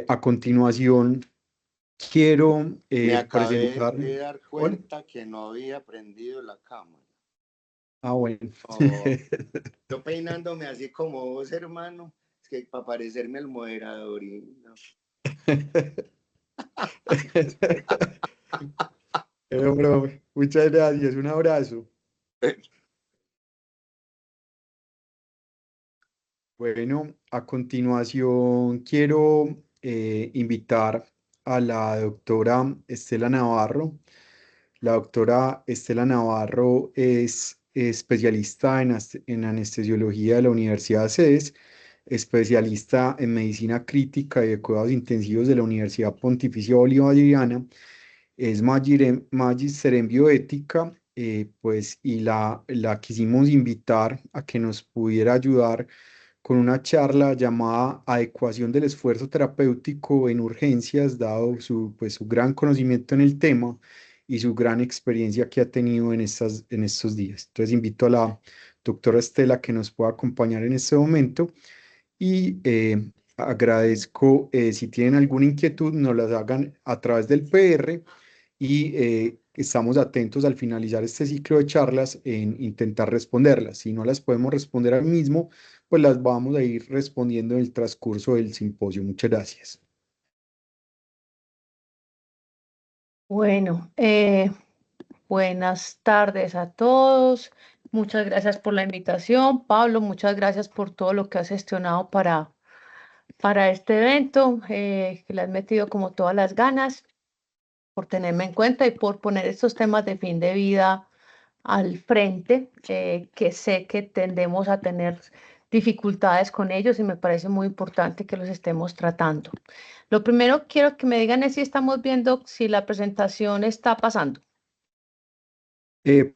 A continuación, quiero Me acabé presentar... de dar Hola. cuenta que no había prendido la cámara. Ah, bueno. Oh, yo peinándome así como vos, hermano, es que para parecerme el moderador y no. Bro, muchas gracias, un abrazo. Bueno, a continuación quiero invitar a la doctora Estela Navarro. La doctora Estela Navarro es especialista en anestesiología de la Universidad CES, especialista en medicina crítica y de cuidados intensivos de la Universidad Pontificia Bolivariana, es magíster en bioética, pues, y la quisimos invitar a que nos pudiera ayudar con una charla llamada Adecuación del esfuerzo terapéutico en urgencias, dado su gran conocimiento en el tema y su gran experiencia que ha tenido en estos días. Entonces invito a la doctora Estela que nos pueda acompañar en este momento y agradezco si tienen alguna inquietud, nos las hagan a través del PR y estamos atentos al finalizar este ciclo de charlas en intentar responderlas. Si no las podemos responder al mismo, pues las vamos a ir respondiendo en el transcurso del simposio. Muchas gracias. Bueno, buenas tardes a todos. Muchas gracias por la invitación. Pablo, muchas gracias por todo lo que has gestionado para este evento, que le has metido como todas las ganas, por tenerme en cuenta y por poner estos temas de fin de vida al frente, que sé que tendemos a tener dificultades con ellos y me parece muy importante que los estemos tratando. Lo primero quiero que me digan es si estamos viendo si la presentación está pasando.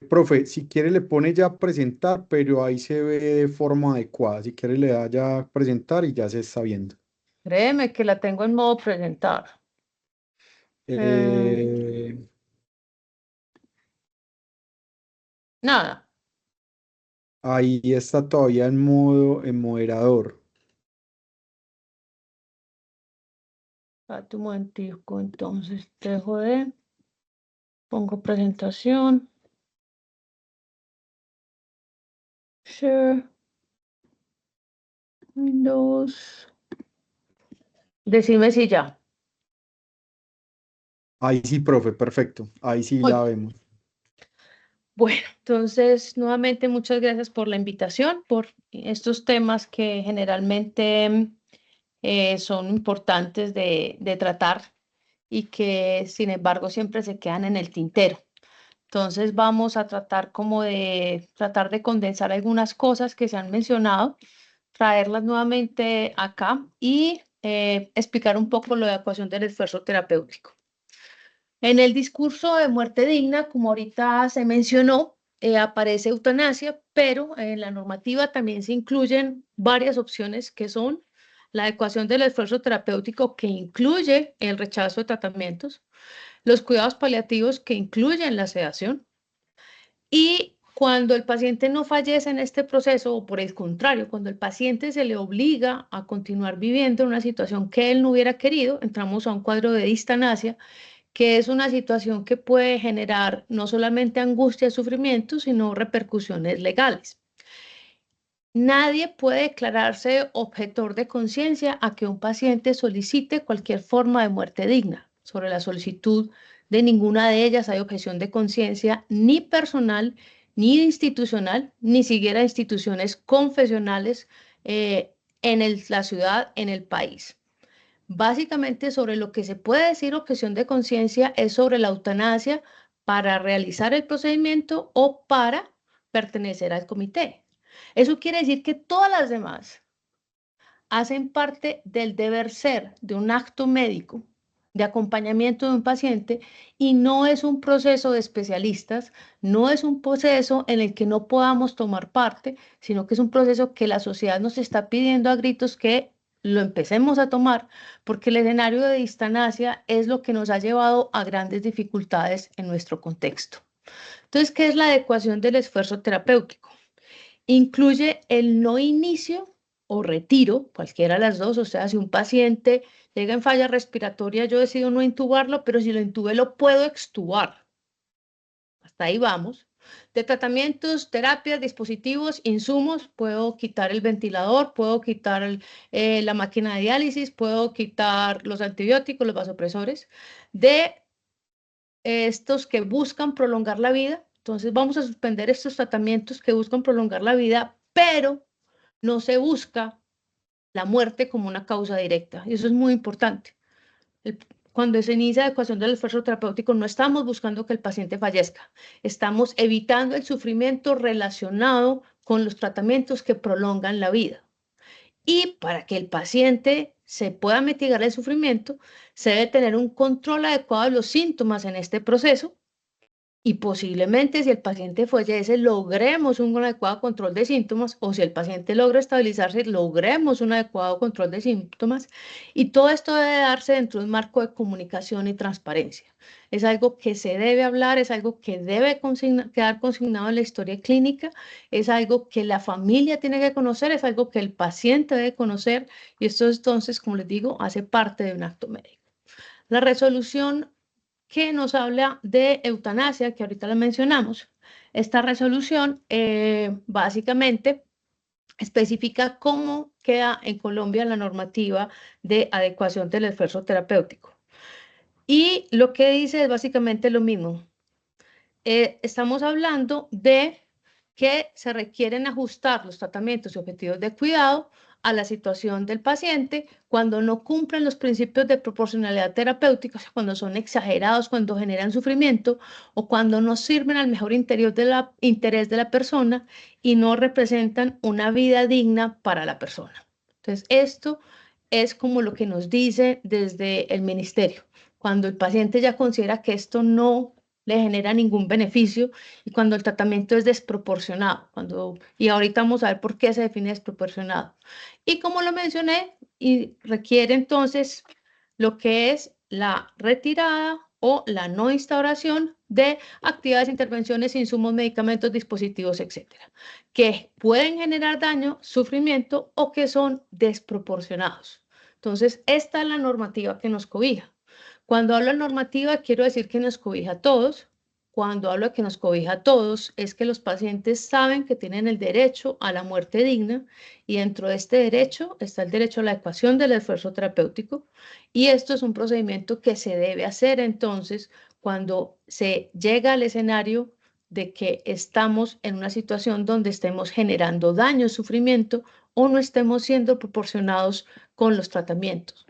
Profe, si quiere le pone ya presentar, pero ahí se ve de forma adecuada. Si quiere le da ya presentar y ya se está viendo. Créeme que la tengo en modo presentar. Eh, Eh, nada. Ahí está todavía en modo en moderador. Espérate un momentico, entonces dejo de... Pongo presentación. Share. Windows. Decime si ya. Ahí sí, profe, perfecto. Ahí sí Muy la bien. vemos. Bueno, entonces nuevamente muchas gracias por la invitación, por estos temas que generalmente son importantes de tratar y que sin embargo siempre se quedan en el tintero. Entonces vamos a tratar como de tratar de condensar algunas cosas que se han mencionado, traerlas nuevamente acá y explicar un poco lo de ecuación del esfuerzo terapéutico. En el discurso de muerte digna, como ahorita se mencionó, aparece eutanasia, pero en la normativa también se incluyen varias opciones que son la adecuación del esfuerzo terapéutico, que incluye el rechazo de tratamientos, los cuidados paliativos, que incluyen la sedación, y cuando el paciente no fallece en este proceso, o por el contrario, cuando el paciente se le obliga a continuar viviendo en una situación que él no hubiera querido, entramos a un cuadro de distanasia, que es una situación que puede generar no solamente angustia y sufrimiento, sino repercusiones legales. Nadie puede declararse objetor de conciencia a que un paciente solicite cualquier forma de muerte digna. Sobre la solicitud de ninguna de ellas hay objeción de conciencia ni personal, ni institucional, ni siquiera instituciones confesionales en la ciudad, en el país. Básicamente sobre lo que se puede decir objeción de conciencia es sobre la eutanasia para realizar el procedimiento o para pertenecer al comité. Eso quiere decir que todas las demás hacen parte del deber ser de un acto médico de acompañamiento de un paciente y no es un proceso de especialistas, no es un proceso en el que no podamos tomar parte, sino que es un proceso que la sociedad nos está pidiendo a gritos que lo empecemos a tomar, porque el escenario de distanasia es lo que nos ha llevado a grandes dificultades en nuestro contexto. Entonces, ¿qué es la adecuación del esfuerzo terapéutico? Incluye el no inicio o retiro, cualquiera de las dos. O sea, si un paciente llega en falla respiratoria, yo decido no intubarlo, pero si lo intubé, lo puedo extubar. Hasta ahí vamos. De tratamientos, terapias, dispositivos, insumos, puedo quitar el ventilador, puedo quitar la máquina de diálisis, puedo quitar los antibióticos, los vasopresores. De estos que buscan prolongar la vida, entonces vamos a suspender estos tratamientos que buscan prolongar la vida, pero no se busca la muerte como una causa directa. Y eso es muy importante. Cuando se inicia la ecuación del esfuerzo terapéutico, no estamos buscando que el paciente fallezca. Estamos evitando el sufrimiento relacionado con los tratamientos que prolongan la vida. Y para que el paciente se pueda mitigar el sufrimiento, se debe tener un control adecuado de los síntomas en este proceso. Y posiblemente si el paciente fallece, logremos un adecuado control de síntomas, o si el paciente logra estabilizarse, logremos un adecuado control de síntomas. Y todo esto debe darse dentro de un marco de comunicación y transparencia. Es algo que se debe hablar, es algo que debe quedar consignado en la historia clínica, es algo que la familia tiene que conocer, es algo que el paciente debe conocer, y esto entonces, como les digo, hace parte de un acto médico. La resolución que nos habla de eutanasia, que ahorita la mencionamos. Esta resolución básicamente especifica cómo queda en Colombia la normativa de adecuación del esfuerzo terapéutico. Y lo que dice es básicamente lo mismo. Estamos hablando de que se requieren ajustar los tratamientos y objetivos de cuidado a la situación del paciente cuando no cumplen los principios de proporcionalidad terapéutica, o sea, cuando son exagerados, cuando generan sufrimiento o cuando no sirven al mejor interés de la persona y no representan una vida digna para la persona. Entonces, esto es como lo que nos dice desde el ministerio. Cuando el paciente ya considera que esto no le genera ningún beneficio y cuando el tratamiento es desproporcionado. Y ahorita vamos a ver por qué se define desproporcionado. Y como lo mencioné, y requiere entonces lo que es la retirada o la no instauración de actividades, intervenciones, insumos, medicamentos, dispositivos, etcétera, que pueden generar daño, sufrimiento o que son desproporcionados. Entonces, esta es la normativa que nos cobija. Cuando hablo de normativa, quiero decir que nos cobija a todos. Cuando hablo de que nos cobija a todos, es que los pacientes saben que tienen el derecho a la muerte digna y dentro de este derecho está el derecho a la ecuación del esfuerzo terapéutico y esto es un procedimiento que se debe hacer entonces cuando se llega al escenario de que estamos en una situación donde estemos generando daño, sufrimiento o no estemos siendo proporcionados con los tratamientos.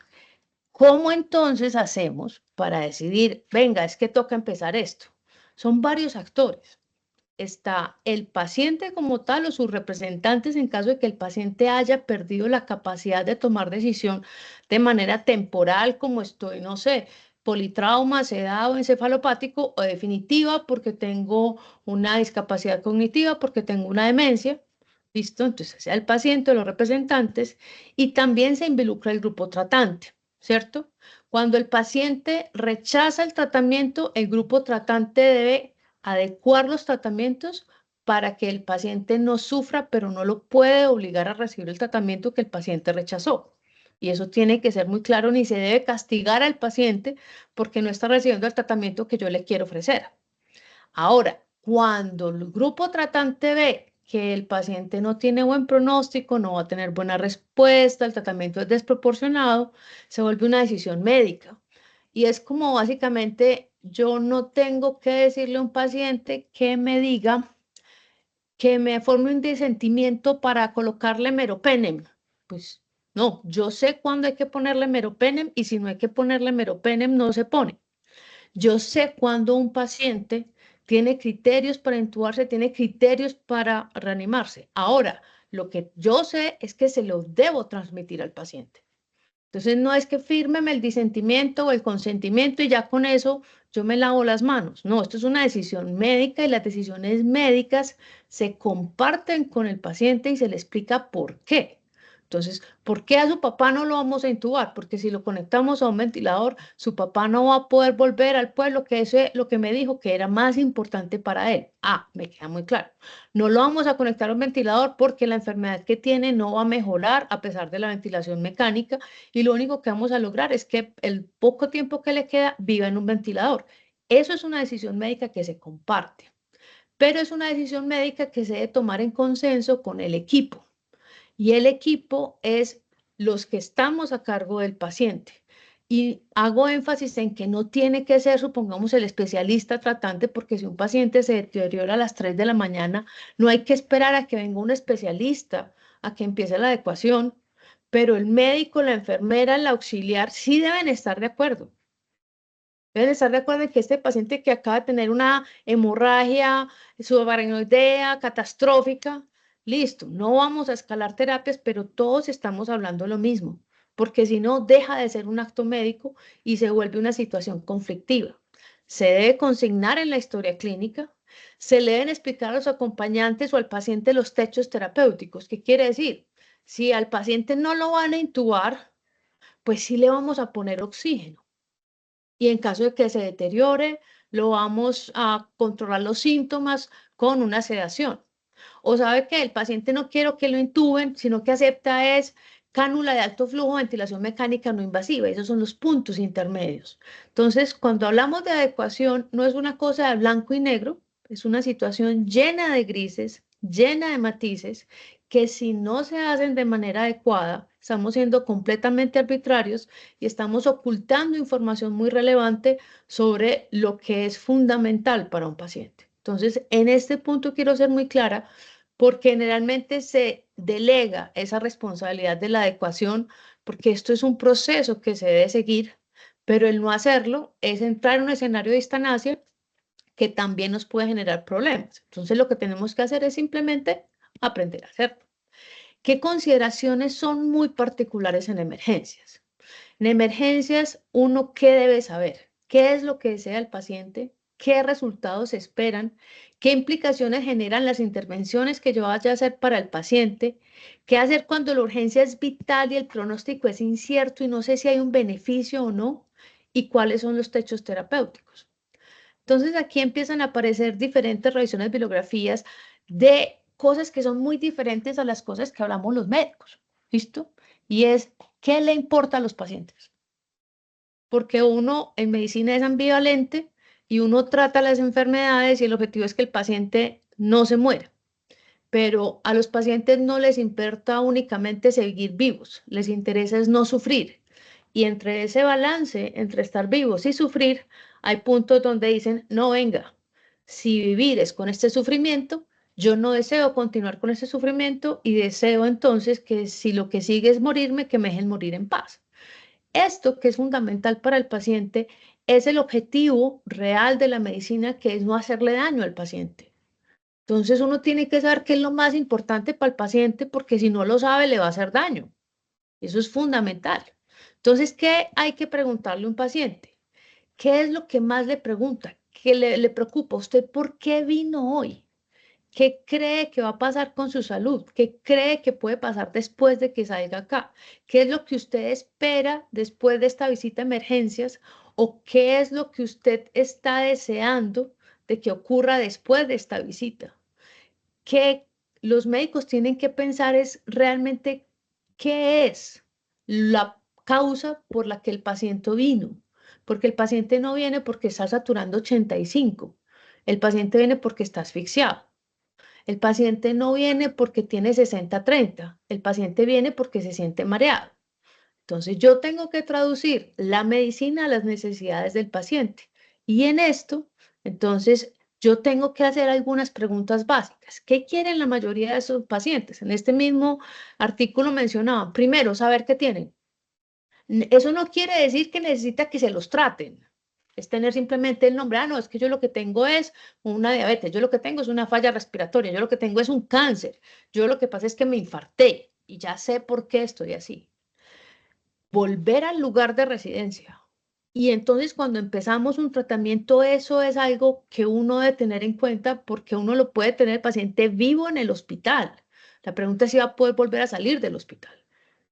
¿Cómo entonces hacemos para decidir, venga, es que toca empezar esto? Son varios actores. Está el paciente como tal o sus representantes en caso de que el paciente haya perdido la capacidad de tomar decisión de manera temporal, como estoy, no sé, politrauma, sedado, encefalopático o definitiva porque tengo una discapacidad cognitiva, porque tengo una demencia. ¿Listo? Entonces, sea el paciente o los representantes y también se involucra el grupo tratante. ¿Cierto? Cuando el paciente rechaza el tratamiento, el grupo tratante debe adecuar los tratamientos para que el paciente no sufra, pero no lo puede obligar a recibir el tratamiento que el paciente rechazó. Y eso tiene que ser muy claro, ni se debe castigar al paciente porque no está recibiendo el tratamiento que yo le quiero ofrecer. Ahora, cuando el grupo tratante ve que el paciente no tiene buen pronóstico, no va a tener buena respuesta, el tratamiento es desproporcionado, se vuelve una decisión médica. Y es como básicamente yo no tengo que decirle a un paciente que me diga, que me forme un disentimiento para colocarle meropenem. Pues no, yo sé cuándo hay que ponerle meropenem y si no hay que ponerle meropenem, no se pone. Yo sé cuándo un paciente tiene criterios para intubarse, tiene criterios para reanimarse. Ahora, lo que yo sé es que se lo debo transmitir al paciente. Entonces, no es que fírmeme el disentimiento o el consentimiento y ya con eso yo me lavo las manos. No, esto es una decisión médica y las decisiones médicas se comparten con el paciente y se le explica por qué. Entonces, ¿por qué a su papá no lo vamos a intubar? Porque si lo conectamos a un ventilador, su papá no va a poder volver al pueblo, que eso es lo que me dijo que era más importante para él. Ah, me queda muy claro. No lo vamos a conectar a un ventilador porque la enfermedad que tiene no va a mejorar a pesar de la ventilación mecánica y lo único que vamos a lograr es que el poco tiempo que le queda viva en un ventilador. Eso es una decisión médica que se comparte, pero es una decisión médica que se debe tomar en consenso con el equipo. Y el equipo es los que estamos a cargo del paciente. Y hago énfasis en que no tiene que ser, supongamos, el especialista tratante, porque si un paciente se deteriora a las 3 de la mañana, no hay que esperar a que venga un especialista a que empiece la adecuación, pero el médico, la enfermera, el auxiliar sí deben estar de acuerdo. Deben estar de acuerdo en que este paciente que acaba de tener una hemorragia subaracnoidea catastrófica, listo, no vamos a escalar terapias, pero todos estamos hablando lo mismo, porque si no, deja de ser un acto médico y se vuelve una situación conflictiva. Se debe consignar en la historia clínica, se le deben explicar a los acompañantes o al paciente los techos terapéuticos. ¿Qué quiere decir? Si al paciente no lo van a intubar, pues sí le vamos a poner oxígeno. Y en caso de que se deteriore, lo vamos a controlar los síntomas con una sedación. O sabe que el paciente no quiere que lo intuben, sino que acepta es cánula de alto flujo, ventilación mecánica no invasiva. Esos son los puntos intermedios. Entonces, cuando hablamos de adecuación, no es una cosa de blanco y negro, es una situación llena de grises, llena de matices, que si no se hacen de manera adecuada, estamos siendo completamente arbitrarios y estamos ocultando información muy relevante sobre lo que es fundamental para un paciente. Entonces, en este punto quiero ser muy clara porque generalmente se delega esa responsabilidad de la adecuación porque esto es un proceso que se debe seguir, pero el no hacerlo es entrar en un escenario de distancia que también nos puede generar problemas. Entonces, lo que tenemos que hacer es simplemente aprender a hacerlo. ¿Qué consideraciones son muy particulares en emergencias? En emergencias, uno, ¿qué debe saber? ¿Qué es lo que desea el paciente? ¿Qué resultados esperan? ¿Qué implicaciones generan las intervenciones que yo vaya a hacer para el paciente? ¿Qué hacer cuando la urgencia es vital y el pronóstico es incierto y no sé si hay un beneficio o no? ¿Y cuáles son los techos terapéuticos? Entonces aquí empiezan a aparecer diferentes revisiones, bibliografías de cosas que son muy diferentes a las cosas que hablamos los médicos. ¿Listo? Y es, ¿qué le importa a los pacientes? Porque uno en medicina es ambivalente y uno trata las enfermedades y el objetivo es que el paciente no se muera. Pero a los pacientes no les importa únicamente seguir vivos, les interesa es no sufrir. Y entre ese balance, entre estar vivos y sufrir, hay puntos donde dicen, no, venga, si vivir es con este sufrimiento, yo no deseo continuar con ese sufrimiento y deseo entonces que si lo que sigue es morirme, que me dejen morir en paz. Esto, que es fundamental para el paciente, es el objetivo real de la medicina, que es no hacerle daño al paciente. Entonces uno tiene que saber qué es lo más importante para el paciente, porque si no lo sabe, le va a hacer daño. Eso es fundamental. Entonces, ¿qué hay que preguntarle a un paciente? ¿Qué es lo que más le pregunta? ¿Qué le preocupa a usted? ¿Por qué vino hoy? ¿Qué cree que va a pasar con su salud? ¿Qué cree que puede pasar después de que salga acá? ¿Qué es lo que usted espera después de esta visita a emergencias? ¿O qué es lo que usted está deseando de que ocurra después de esta visita? Que los médicos tienen que pensar es realmente qué es la causa por la que el paciente vino. Porque el paciente no viene porque está saturando 85. El paciente viene porque está asfixiado. El paciente no viene porque tiene 60-30. El paciente viene porque se siente mareado. Entonces yo tengo que traducir la medicina a las necesidades del paciente. Y en esto, entonces, yo tengo que hacer algunas preguntas básicas. ¿Qué quieren la mayoría de esos pacientes? En este mismo artículo mencionaban, primero, saber qué tienen. Eso no quiere decir que necesita que se los traten. Es tener simplemente el nombre. Ah, no, es que yo lo que tengo es una diabetes, yo lo que tengo es una falla respiratoria, yo lo que tengo es un cáncer, yo lo que pasa es que me infarté y ya sé por qué estoy así. Volver al lugar de residencia. Y entonces cuando empezamos un tratamiento, eso es algo que uno debe tener en cuenta porque uno lo puede tener el paciente vivo en el hospital. La pregunta es si va a poder volver a salir del hospital.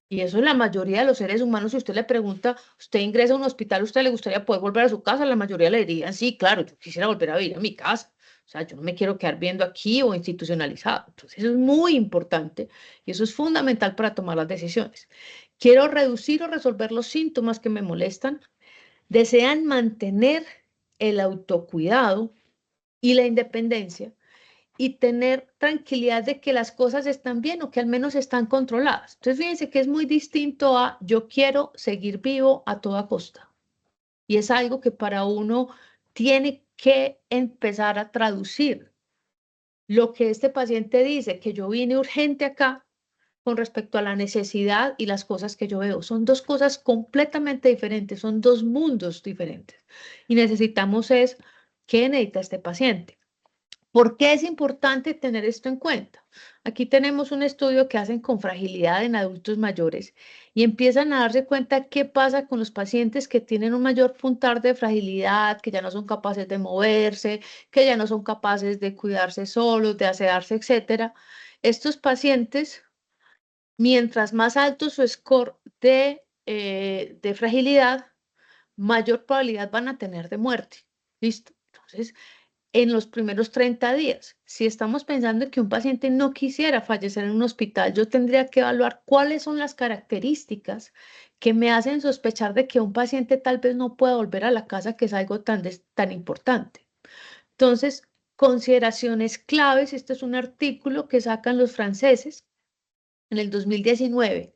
Y eso es la mayoría de los seres humanos. Si usted le pregunta, usted ingresa a un hospital, ¿a usted le gustaría poder volver a su casa? La mayoría le dirían, sí, claro, yo quisiera volver a vivir a mi casa. O sea, yo no me quiero quedar viendo aquí o institucionalizado. Entonces, eso es muy importante y eso es fundamental para tomar las decisiones. Quiero reducir o resolver los síntomas que me molestan. Desean mantener el autocuidado y la independencia y tener tranquilidad de que las cosas están bien o que al menos están controladas. Entonces, fíjense que es muy distinto a yo quiero seguir vivo a toda costa. Y es algo que para uno tiene que empezar a traducir lo que este paciente dice, que yo vine urgente acá con respecto a la necesidad y las cosas que yo veo. Son dos cosas completamente diferentes, son dos mundos diferentes. Y necesitamos es, ¿qué necesita este paciente? ¿Por qué es importante tener esto en cuenta? Aquí tenemos un estudio que hacen con fragilidad en adultos mayores y empiezan a darse cuenta qué pasa con los pacientes que tienen un mayor puntar de fragilidad, que ya no son capaces de moverse, que ya no son capaces de cuidarse solos, de asearse, etcétera. Estos pacientes, mientras más alto su score de fragilidad, mayor probabilidad van a tener de muerte. ¿Listo? Entonces, en los primeros 30 días. Si estamos pensando en que un paciente no quisiera fallecer en un hospital, yo tendría que evaluar cuáles son las características que me hacen sospechar de que un paciente tal vez no pueda volver a la casa, que es algo tan importante. Entonces, consideraciones claves. Este es un artículo que sacan los franceses en el 2019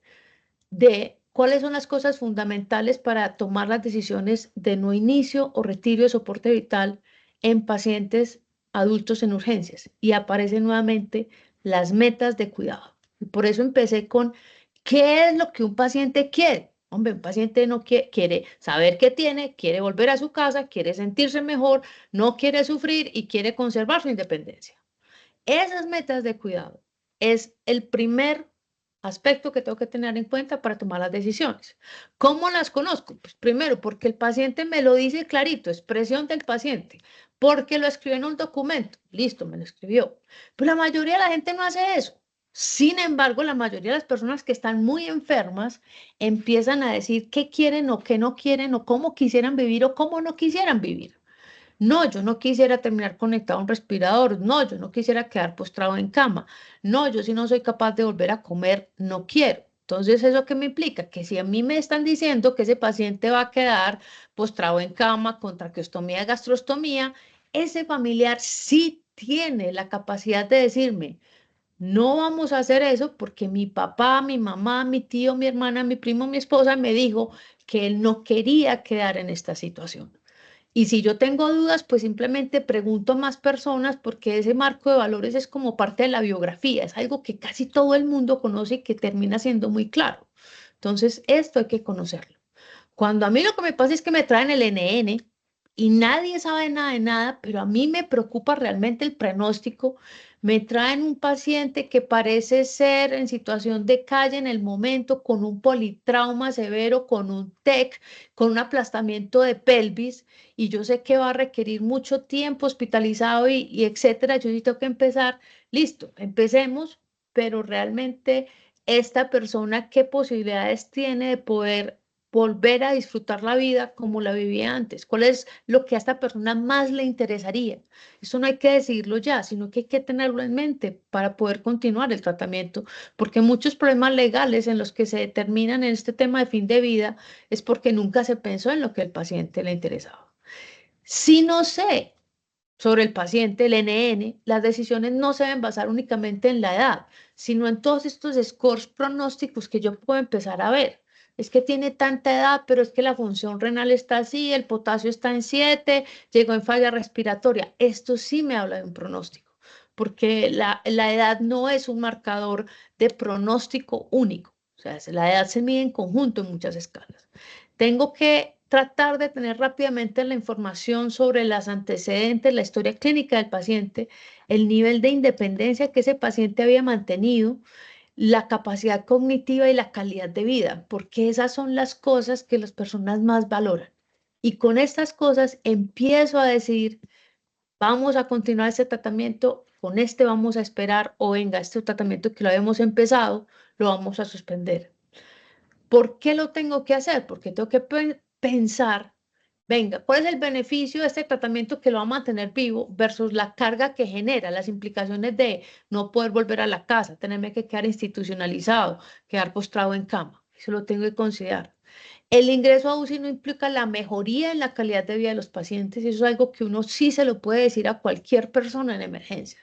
de cuáles son las cosas fundamentales para tomar las decisiones de no inicio o retiro de soporte vital en pacientes adultos en urgencias. Y aparecen nuevamente las metas de cuidado. Y por eso empecé con, ¿qué es lo que un paciente quiere? Hombre, un paciente no quiere saber qué tiene, quiere volver a su casa, quiere sentirse mejor, no quiere sufrir y quiere conservar su independencia. Esas metas de cuidado es el primer aspecto que tengo que tener en cuenta para tomar las decisiones. ¿Cómo las conozco? Pues primero, porque el paciente me lo dice clarito, expresión del paciente, porque lo escribió en un documento, listo, me lo escribió. Pero la mayoría de la gente no hace eso. Sin embargo, la mayoría de las personas que están muy enfermas empiezan a decir qué quieren o qué no quieren o cómo quisieran vivir o cómo no quisieran vivir. No, yo no quisiera terminar conectado a un respirador. No, yo no quisiera quedar postrado en cama. No, yo si no soy capaz de volver a comer, no quiero. Entonces, ¿eso qué me implica? Que si a mí me están diciendo que ese paciente va a quedar postrado en cama con traqueostomía, gastrostomía, ese familiar sí tiene la capacidad de decirme, no vamos a hacer eso porque mi papá, mi mamá, mi tío, mi hermana, mi primo, mi esposa me dijo que él no quería quedar en esta situación. Y si yo tengo dudas, pues simplemente pregunto a más personas porque ese marco de valores es como parte de la biografía, es algo que casi todo el mundo conoce y que termina siendo muy claro. Entonces, esto hay que conocerlo. Cuando a mí lo que me pasa es que me traen el NN y nadie sabe nada de nada, pero a mí me preocupa realmente el pronóstico. Me traen un paciente que parece ser en situación de calle en el momento, con un politrauma severo, con un TEC, con un aplastamiento de pelvis, y yo sé que va a requerir mucho tiempo hospitalizado y etcétera. Yo sí tengo que empezar. Listo, empecemos, pero realmente esta persona, ¿qué posibilidades tiene de poder volver a disfrutar la vida como la vivía antes? ¿Cuál es lo que a esta persona más le interesaría? Eso no hay que decirlo ya, sino que hay que tenerlo en mente para poder continuar el tratamiento, porque muchos problemas legales en los que se determinan en este tema de fin de vida es porque nunca se pensó en lo que al paciente le interesaba. Si no sé sobre el paciente, el NN, las decisiones no se deben basar únicamente en la edad, sino en todos estos scores pronósticos que yo puedo empezar a ver. Es que tiene tanta edad, pero es que la función renal está así, el potasio está en 7, llegó en falla respiratoria. Esto sí me habla de un pronóstico, porque la edad no es un marcador de pronóstico único. O sea, la edad se mide en conjunto en muchas escalas. Tengo que tratar de tener rápidamente la información sobre los antecedentes, la historia clínica del paciente, el nivel de independencia que ese paciente había mantenido, la capacidad cognitiva y la calidad de vida, porque esas son las cosas que las personas más valoran. Y con estas cosas empiezo a decir, vamos a continuar este tratamiento, con este vamos a esperar, o venga, este tratamiento que lo habíamos empezado, lo vamos a suspender. ¿Por qué lo tengo que hacer? Porque tengo que pensar, venga, ¿cuál es el beneficio de este tratamiento que lo va a mantener vivo versus la carga que genera, las implicaciones de no poder volver a la casa, tenerme que quedar institucionalizado, quedar postrado en cama? Eso lo tengo que considerar. El ingreso a UCI no implica la mejoría en la calidad de vida de los pacientes, y eso es algo que uno sí se lo puede decir a cualquier persona en emergencia.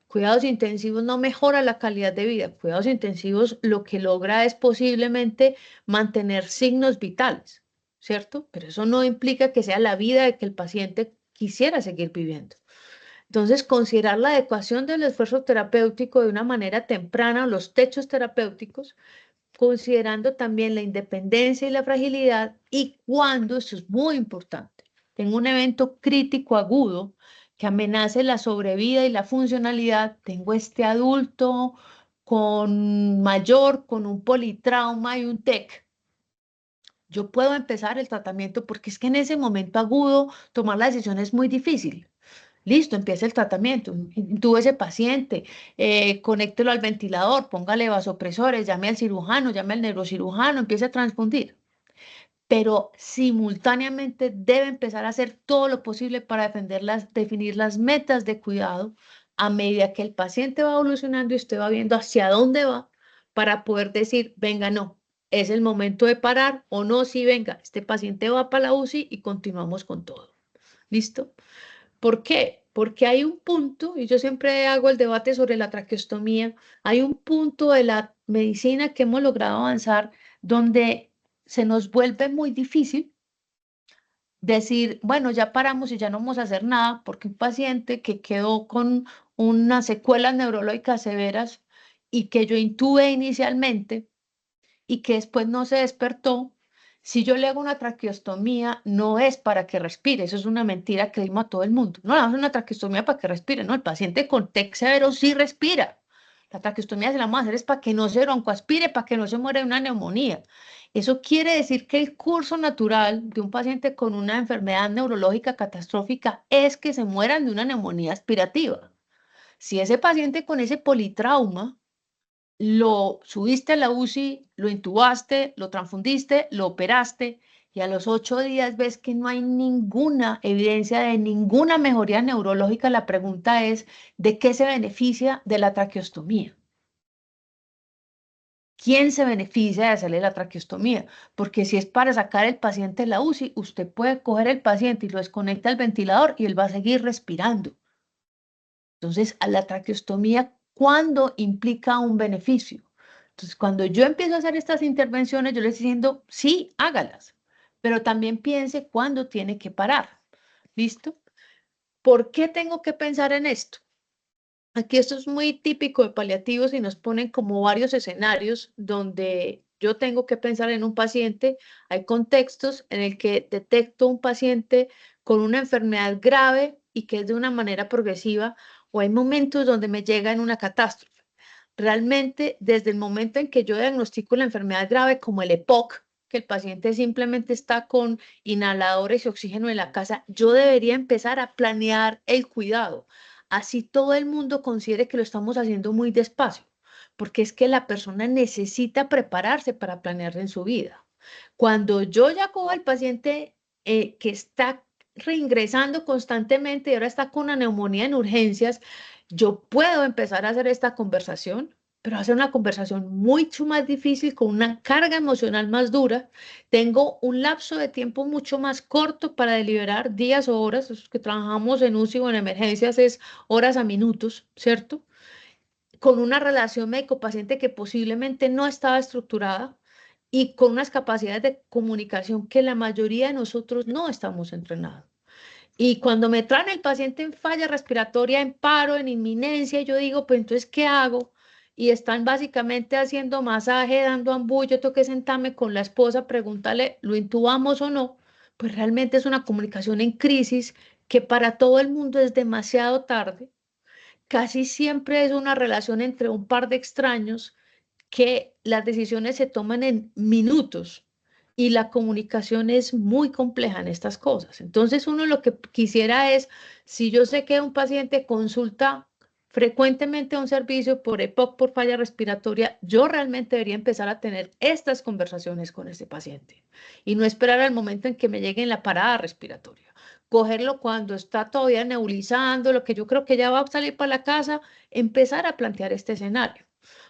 Cuidados intensivos no mejora la calidad de vida. Cuidados intensivos lo que logra es posiblemente mantener signos vitales, ¿cierto? Pero eso no implica que sea la vida de que el paciente quisiera seguir viviendo. Entonces, considerar la adecuación del esfuerzo terapéutico de una manera temprana, los techos terapéuticos, considerando también la independencia y la fragilidad, y cuando, eso es muy importante, tengo un evento crítico agudo que amenace la sobrevida y la funcionalidad, tengo este adulto con mayor, con un politrauma y un TEC, yo puedo empezar el tratamiento, porque es que en ese momento agudo tomar la decisión es muy difícil. Listo, empieza el tratamiento, intube ese paciente, conéctelo al ventilador, póngale vasopresores, llame al cirujano, llame al neurocirujano, empiece a transfundir. Pero simultáneamente debe empezar a hacer todo lo posible para definir las metas de cuidado a medida que el paciente va evolucionando y usted va viendo hacia dónde va, para poder decir, venga, no, es el momento de parar, o no, sí, venga, este paciente va para la UCI y continuamos con todo. ¿Listo? ¿Por qué? Porque hay un punto, y yo siempre hago el debate sobre la traqueostomía, hay un punto de la medicina que hemos logrado avanzar donde se nos vuelve muy difícil decir, bueno, ya paramos y ya no vamos a hacer nada, porque un paciente que quedó con unas secuelas neurológicas severas y que yo intubé inicialmente y que después no se despertó, si yo le hago una traqueostomía, no es para que respire, eso es una mentira que dimos a todo el mundo. No le damos una traqueostomía para que respire, no, el paciente con TEC severo sí respira. La traqueostomía se la vamos a hacer es para que no se broncoaspire, para que no se muera de una neumonía. Eso quiere decir que el curso natural de un paciente con una enfermedad neurológica catastrófica es que se mueran de una neumonía aspirativa. Si ese paciente con ese politrauma lo subiste a la UCI, lo intubaste, lo transfundiste, lo operaste, y a los 8 días ves que no hay ninguna evidencia de ninguna mejoría neurológica, la pregunta es, ¿de qué se beneficia de la traqueostomía? ¿Quién se beneficia de hacerle la traqueostomía? Porque si es para sacar el paciente de la UCI, usted puede coger el paciente y lo desconecta al ventilador y él va a seguir respirando. Entonces, a la traqueostomía, ¿cuándo implica un beneficio? Entonces, cuando yo empiezo a hacer estas intervenciones, yo le estoy diciendo, sí, hágalas, pero también piense cuándo tiene que parar. ¿Listo? ¿Por qué tengo que pensar en esto? Aquí esto es muy típico de paliativos y nos ponen como varios escenarios donde yo tengo que pensar en un paciente. Hay contextos en el que detecto un paciente con una enfermedad grave y que es de una manera progresiva, o hay momentos donde me llega en una catástrofe. Realmente, desde el momento en que yo diagnostico la enfermedad grave como el EPOC, que el paciente simplemente está con inhaladores y oxígeno en la casa, yo debería empezar a planear el cuidado. Así todo el mundo considere que lo estamos haciendo muy despacio, porque es que la persona necesita prepararse para planear en su vida. Cuando yo ya cojo al paciente que está reingresando constantemente y ahora está con una neumonía en urgencias, yo puedo empezar a hacer esta conversación, pero hacer una conversación mucho más difícil, con una carga emocional más dura. Tengo un lapso de tiempo mucho más corto para deliberar, días o horas. Los que trabajamos en UCI o en emergencias es horas a minutos, ¿cierto? Con una relación médico-paciente que posiblemente no estaba estructurada y con unas capacidades de comunicación que la mayoría de nosotros no estamos entrenados. Y cuando me traen el paciente en falla respiratoria, en paro, en inminencia, yo digo, pues entonces, ¿qué hago? Y están básicamente haciendo masaje, dando ambú, yo tengo que sentarme con la esposa, preguntarle, ¿lo intubamos o no? Pues realmente es una comunicación en crisis que para todo el mundo es demasiado tarde. Casi siempre es una relación entre un par de extraños que las decisiones se toman en minutos y la comunicación es muy compleja en estas cosas. Entonces, uno lo que quisiera es, si yo sé que un paciente consulta frecuentemente a un servicio por EPOC, por falla respiratoria, yo realmente debería empezar a tener estas conversaciones con ese paciente y no esperar al momento en que me llegue en la parada respiratoria. Cogerlo cuando está todavía nebulizando, lo que yo creo que ya va a salir para la casa, empezar a plantear este escenario.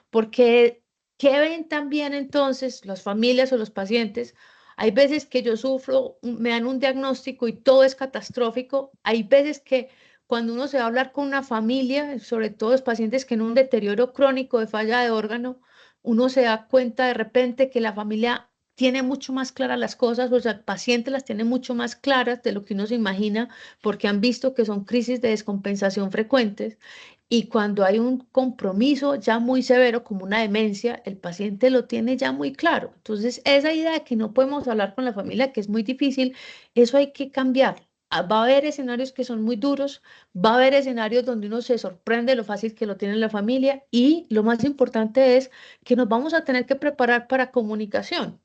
Porque, ¿qué ven también entonces las familias o los pacientes? Hay veces que yo sufro, me dan un diagnóstico y todo es catastrófico. Hay veces que cuando uno se va a hablar con una familia, sobre todo los pacientes que en un deterioro crónico de falla de órgano, uno se da cuenta de repente que la familia tiene mucho más claras las cosas, o sea, el paciente las tiene mucho más claras de lo que uno se imagina, porque han visto que son crisis de descompensación frecuentes. Y cuando hay un compromiso ya muy severo, como una demencia, el paciente lo tiene ya muy claro. Entonces, esa idea de que no podemos hablar con la familia, que es muy difícil, eso hay que cambiar. Va a haber escenarios que son muy duros, va a haber escenarios donde uno se sorprende lo fácil que lo tiene la familia y lo más importante es que nos vamos a tener que preparar para comunicación,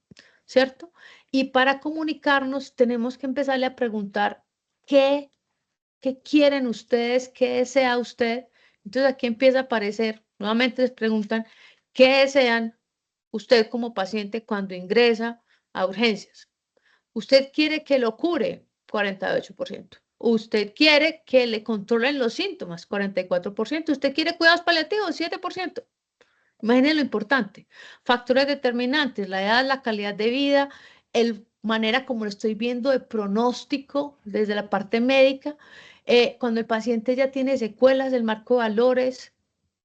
¿cierto? Y para comunicarnos tenemos que empezarle a preguntar qué, qué quieren ustedes, qué desea usted. Entonces aquí empieza a aparecer, nuevamente les preguntan, ¿qué desean usted como paciente cuando ingresa a urgencias? ¿Usted quiere que lo cure? 48%. ¿Usted quiere que le controlen los síntomas? 44%. ¿Usted quiere cuidados paliativos? 7%. Imaginen lo importante. Factores determinantes, la edad, la calidad de vida, el manera como lo estoy viendo de pronóstico desde la parte médica, cuando el paciente ya tiene secuelas del marco de valores,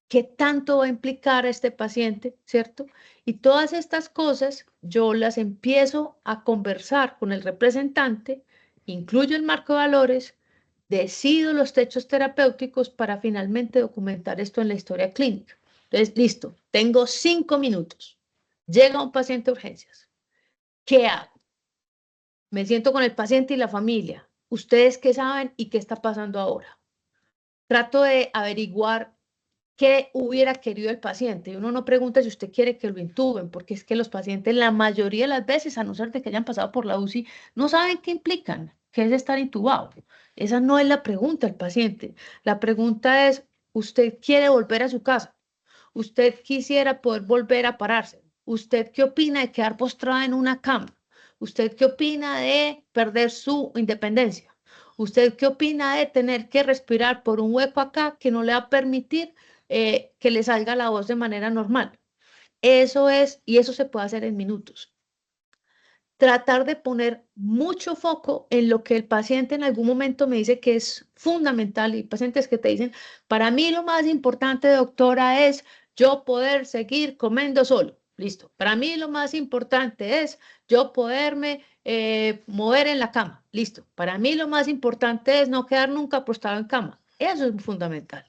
qué tanto va a implicar a este paciente, ¿cierto? Y todas estas cosas yo las empiezo a conversar con el representante, incluyo el marco de valores, decido los techos terapéuticos para finalmente documentar esto en la historia clínica. Entonces, listo, tengo 5 minutos. Llega un paciente a urgencias. ¿Qué hago? Me siento con el paciente y la familia. ¿Ustedes qué saben y qué está pasando ahora? Trato de averiguar qué hubiera querido el paciente. Y uno no pregunta si usted quiere que lo intuben, porque es que los pacientes la mayoría de las veces, a no ser de que hayan pasado por la UCI, no saben qué implican, qué es estar intubado. Esa no es la pregunta del paciente. La pregunta es, ¿usted quiere volver a su casa? ¿Usted quisiera poder volver a pararse? ¿Usted qué opina de quedar postrada en una cama? ¿Usted qué opina de perder su independencia? ¿Usted qué opina de tener que respirar por un hueco acá que no le va a permitir que le salga la voz de manera normal? Eso es, y eso se puede hacer en minutos. Tratar de poner mucho foco en lo que el paciente en algún momento me dice que es fundamental, y pacientes que te dicen, para mí lo más importante, doctora, es yo poder seguir comiendo solo. Listo. Para mí lo más importante es yo poderme mover en la cama. Listo. Para mí lo más importante es no quedar nunca postrado en cama. Eso es fundamental.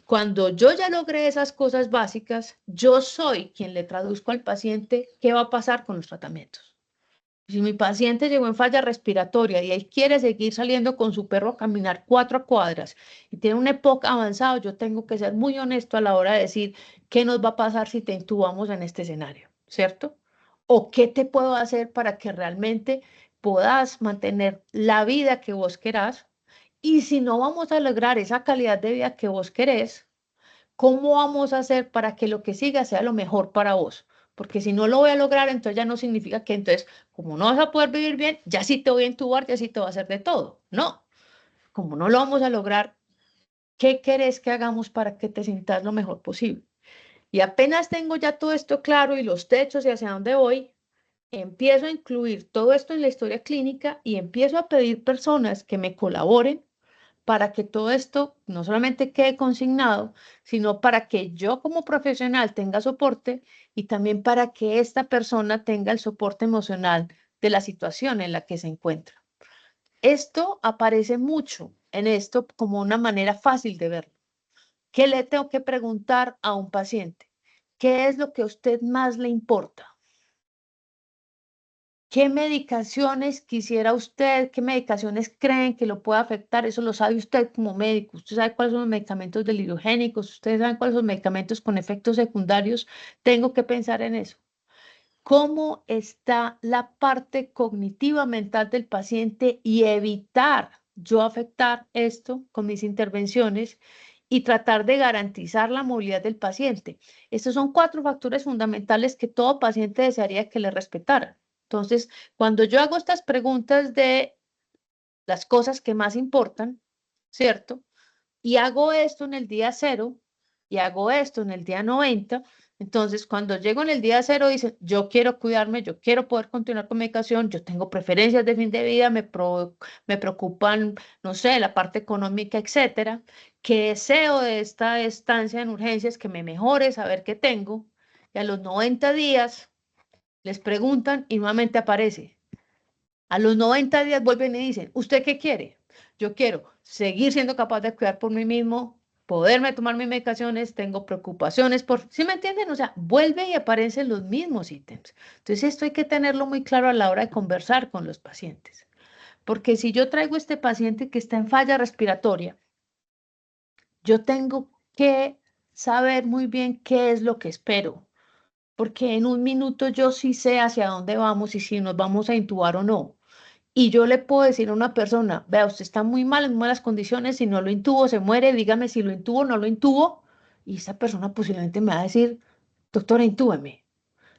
Cuando yo ya logré esas cosas básicas, yo soy quien le traduzco al paciente qué va a pasar con los tratamientos. Si mi paciente llegó en falla respiratoria y él quiere seguir saliendo con su perro a caminar 4 cuadras y tiene un EPOC avanzado, yo tengo que ser muy honesto a la hora de decir qué nos va a pasar si te intubamos en este escenario, ¿cierto? O qué te puedo hacer para que realmente puedas mantener la vida que vos querás. Y si no vamos a lograr esa calidad de vida que vos querés, ¿cómo vamos a hacer para que lo que siga sea lo mejor para vos? Porque si no lo voy a lograr, entonces ya no significa que entonces, como no vas a poder vivir bien, ya sí te voy a intubar, ya sí te voy a hacer de todo. No, como no lo vamos a lograr, ¿qué querés que hagamos para que te sientas lo mejor posible? Y apenas tengo ya todo esto claro y los techos y hacia dónde voy, empiezo a incluir todo esto en la historia clínica y empiezo a pedir personas que me colaboren para que todo esto no solamente quede consignado, sino para que yo como profesional tenga soporte y también para que esta persona tenga el soporte emocional de la situación en la que se encuentra. Esto aparece mucho en esto como una manera fácil de verlo. ¿Qué le tengo que preguntar a un paciente? ¿Qué es lo que a usted más le importa? ¿Qué medicaciones quisiera usted? ¿Qué medicaciones creen que lo puede afectar? Eso lo sabe usted como médico. Usted sabe cuáles son los medicamentos deliriogénicos. Ustedes saben cuáles son los medicamentos con efectos secundarios. Tengo que pensar en eso. ¿Cómo está la parte cognitiva mental del paciente y evitar yo afectar esto con mis intervenciones? y tratar de garantizar la movilidad del paciente. Estos son 4 factores fundamentales que todo paciente desearía que le respetaran. Entonces, cuando yo hago estas preguntas de las cosas que más importan, ¿cierto? Y hago esto en el día 0 y hago esto en el día 90, entonces cuando llego en el día 0 dicen, yo quiero cuidarme, yo quiero poder continuar con medicación, yo tengo preferencias de fin de vida, me preocupan, no sé, la parte económica, etcétera, que deseo de esta estancia en urgencias que me mejore, saber qué tengo, y a los 90 días les preguntan y nuevamente aparece. A los 90 días vuelven y dicen, ¿usted qué quiere? Yo quiero seguir siendo capaz de cuidar por mí mismo, poderme tomar mis medicaciones, tengo preocupaciones por... ¿Sí me entienden? O sea, vuelve y aparecen los mismos ítems. Entonces esto hay que tenerlo muy claro a la hora de conversar con los pacientes. Porque si yo traigo este paciente que está en falla respiratoria, yo tengo que saber muy bien qué es lo que espero. Porque en un minuto yo sí sé hacia dónde vamos y si nos vamos a intubar o no. Y yo le puedo decir a una persona, vea, usted está muy mal, en malas condiciones, si no lo intubo, se muere, dígame si lo intubo o no lo intubo. Y esa persona posiblemente me va a decir, doctora, intúbeme.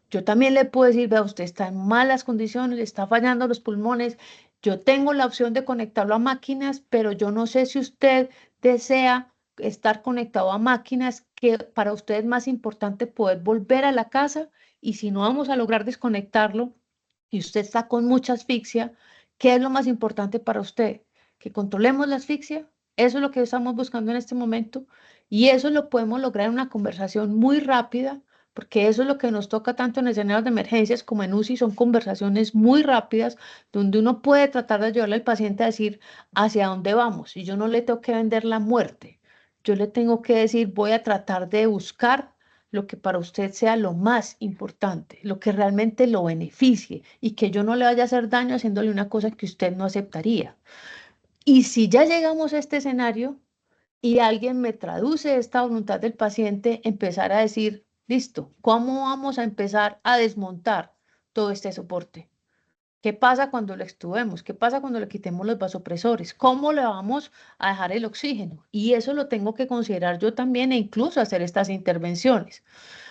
Yo también le puedo decir, vea, usted está en malas condiciones, le está fallando los pulmones. Yo tengo la opción de conectarlo a máquinas, pero yo no sé si usted desea estar conectado a máquinas, que para usted es más importante poder volver a la casa y si no vamos a lograr desconectarlo y usted está con mucha asfixia, ¿qué es lo más importante para usted? Que controlemos la asfixia. Eso es lo que estamos buscando en este momento y eso lo podemos lograr en una conversación muy rápida porque eso es lo que nos toca tanto en escenarios de emergencias como en UCI, son conversaciones muy rápidas donde uno puede tratar de ayudarle al paciente a decir hacia dónde vamos y yo no le tengo que vender la muerte, yo le tengo que decir voy a tratar de buscar lo que para usted sea lo más importante, lo que realmente lo beneficie y que yo no le vaya a hacer daño haciéndole una cosa que usted no aceptaría. Y si ya llegamos a este escenario, y alguien me traduce esta voluntad del paciente, empezar a decir, listo, ¿cómo vamos a empezar a desmontar todo este soporte? ¿Qué pasa cuando lo extubemos? ¿Qué pasa cuando le quitemos los vasopresores? ¿Cómo le vamos a dejar el oxígeno? Y eso lo tengo que considerar yo también e incluso hacer estas intervenciones.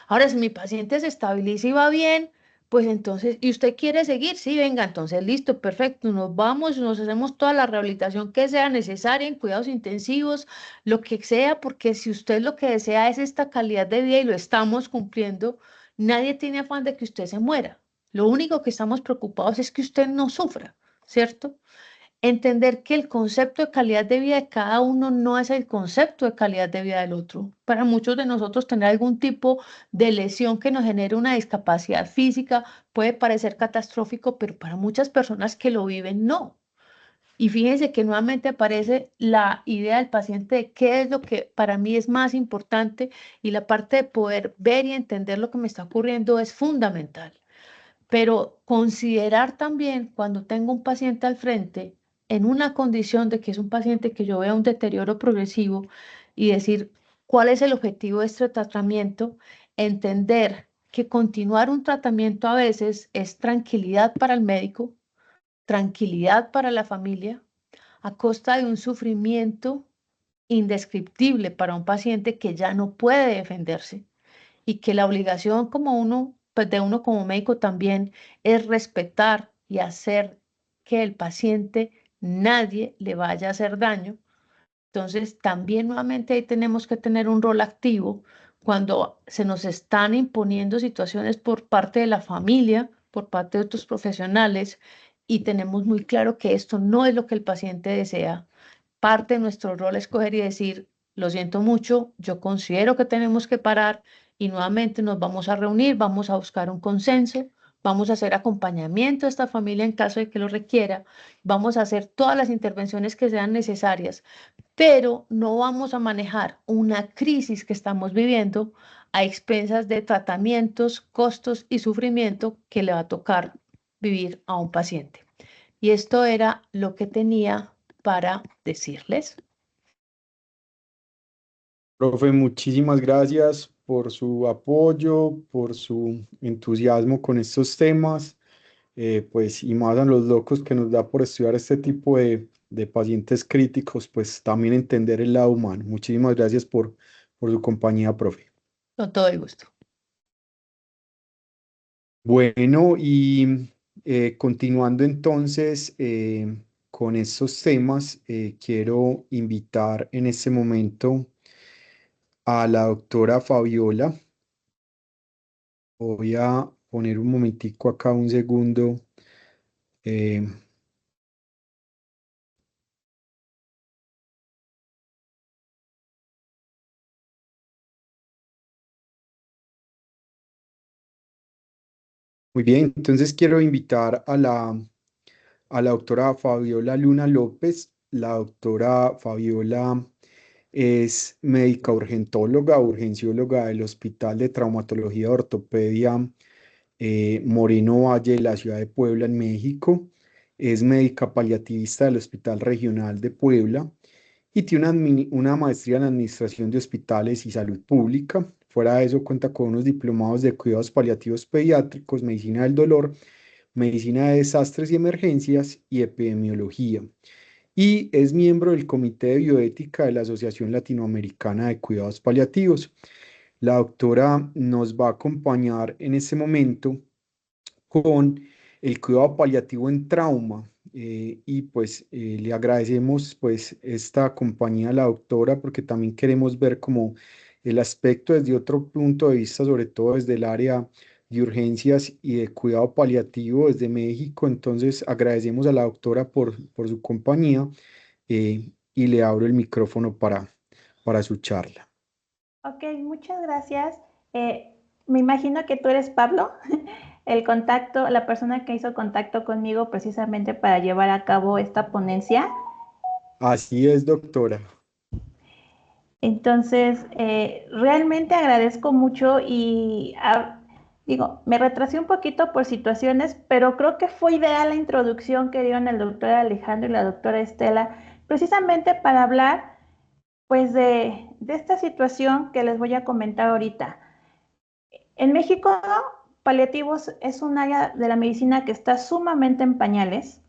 Ahora, si mi paciente se estabiliza y va bien, pues entonces, ¿y usted quiere seguir? Sí, venga, entonces listo, perfecto, nos vamos, nos hacemos toda la rehabilitación que sea necesaria en cuidados intensivos, lo que sea, porque si usted lo que desea es esta calidad de vida y lo estamos cumpliendo, nadie tiene afán de que usted se muera. Lo único que estamos preocupados es que usted no sufra, ¿cierto? Entender que el concepto de calidad de vida de cada uno no es el concepto de calidad de vida del otro. Para muchos de nosotros tener algún tipo de lesión que nos genere una discapacidad física puede parecer catastrófico, pero para muchas personas que lo viven no. Y fíjense que nuevamente aparece la idea del paciente de qué es lo que para mí es más importante y la parte de poder ver y entender lo que me está ocurriendo es fundamental. Pero considerar también cuando tengo un paciente al frente en una condición de que es un paciente que yo vea un deterioro progresivo y decir cuál es el objetivo de este tratamiento, entender que continuar un tratamiento a veces es tranquilidad para el médico, tranquilidad para la familia, a costa de un sufrimiento indescriptible para un paciente que ya no puede defenderse y que la obligación como uno, pues de uno como médico también es respetar y hacer que el paciente nadie le vaya a hacer daño. Entonces, también nuevamente ahí tenemos que tener un rol activo cuando se nos están imponiendo situaciones por parte de la familia, por parte de otros profesionales, y tenemos muy claro que esto no es lo que el paciente desea. Parte de nuestro rol es coger y decir, lo siento mucho, yo considero que tenemos que parar y nuevamente nos vamos a reunir, vamos a buscar un consenso, vamos a hacer acompañamiento a esta familia en caso de que lo requiera, vamos a hacer todas las intervenciones que sean necesarias, pero no vamos a manejar una crisis que estamos viviendo a expensas de tratamientos, costos y sufrimiento que le va a tocar vivir a un paciente. Y esto era lo que tenía para decirles. Profe, muchísimas gracias por su apoyo, por su entusiasmo con estos temas, pues y más a los locos que nos da por estudiar este tipo de pacientes críticos, pues también entender el lado humano. Muchísimas gracias por su compañía, profe. Con todo el gusto. Bueno, y continuando entonces con estos temas, quiero invitar en este momento a la doctora Fabiola. Voy a poner un momentico acá, un segundo. eh, Muy bien, entonces quiero invitar a la doctora Fabiola Luna López. La doctora Fabiola es médica urgentóloga, urgencióloga del Hospital de Traumatología y Ortopedia Moreno Valle de la ciudad de Puebla, en México. Es médica paliativista del Hospital Regional de Puebla y tiene una maestría en Administración de Hospitales y Salud Pública. Fuera de eso, cuenta con unos diplomados de cuidados paliativos pediátricos, medicina del dolor, medicina de desastres y emergencias y epidemiología. Y es miembro del Comité de Bioética de la Asociación Latinoamericana de Cuidados Paliativos. La doctora nos va a acompañar en este momento con el cuidado paliativo en trauma. Y pues le agradecemos pues esta compañía a la doctora porque también queremos ver como el aspecto desde otro punto de vista, sobre todo desde el área de urgencias y de cuidado paliativo desde México. Entonces agradecemos a la doctora por su compañía y le abro el micrófono para su charla. Ok, muchas gracias. Me imagino que tú eres Pablo, el contacto, la persona que hizo contacto conmigo precisamente para llevar a cabo esta ponencia. Así es, doctora. Entonces, realmente agradezco mucho y digo, me retrasé un poquito por situaciones, pero creo que fue ideal la introducción que dieron el doctor Alejandro y la doctora Estela, precisamente para hablar pues de esta situación que les voy a comentar ahorita. En México, paliativos es un área de la medicina que está sumamente en pañales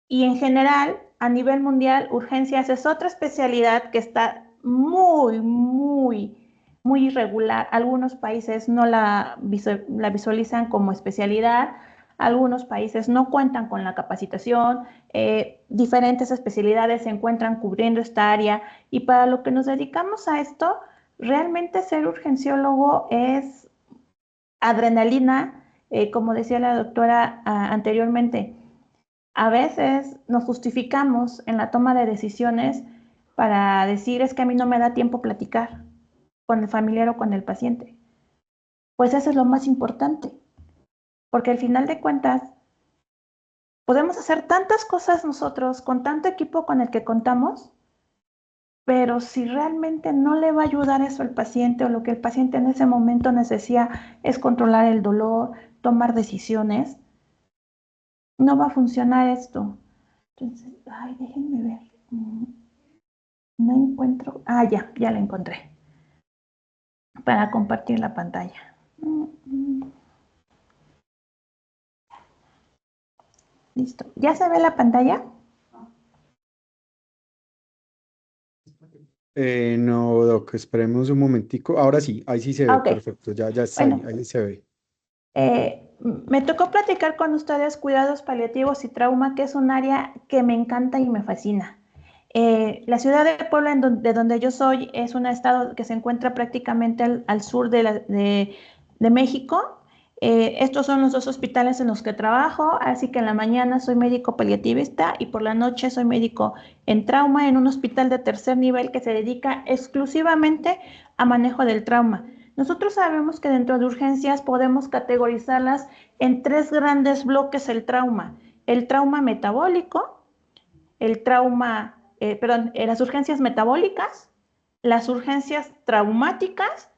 y en general, a nivel mundial, urgencias es otra especialidad que está muy irregular. Algunos países no la visualizan como especialidad, algunos países no cuentan con la capacitación, diferentes especialidades se encuentran cubriendo esta área y para lo que nos dedicamos a esto, realmente ser urgenciólogo es adrenalina, como decía la doctora anteriormente. A veces nos justificamos en la toma de decisiones para decir es que a mí no me da tiempo platicar con el familiar o con el paciente. Pues eso es lo más importante, porque al final de cuentas podemos hacer tantas cosas nosotros con tanto equipo con el que contamos, pero si realmente no le va a ayudar eso al paciente o lo que el paciente en ese momento necesita es controlar el dolor, tomar decisiones, no va a funcionar esto. Entonces, ay, déjenme ver. No encuentro. Ah, ya la encontré. Para compartir la pantalla. Listo. ¿Ya se ve la pantalla? No, Doc, esperemos un momentico. Ahora sí, ahí sí se ve, Ok. perfecto, ya está Bueno. ahí se ve. Me tocó platicar con ustedes cuidados paliativos y trauma, que es un área que me encanta y me fascina. La ciudad de Puebla, de donde yo soy, es un estado que se encuentra prácticamente al sur de México. Estos son los dos hospitales en los que trabajo, así que en la mañana soy médico paliativista y por la noche soy médico en trauma en un hospital de tercer nivel que se dedica exclusivamente a manejo del trauma. Nosotros sabemos que dentro de urgencias podemos categorizarlas en tres grandes bloques el trauma metabólico, el trauma, las urgencias metabólicas, las urgencias traumáticas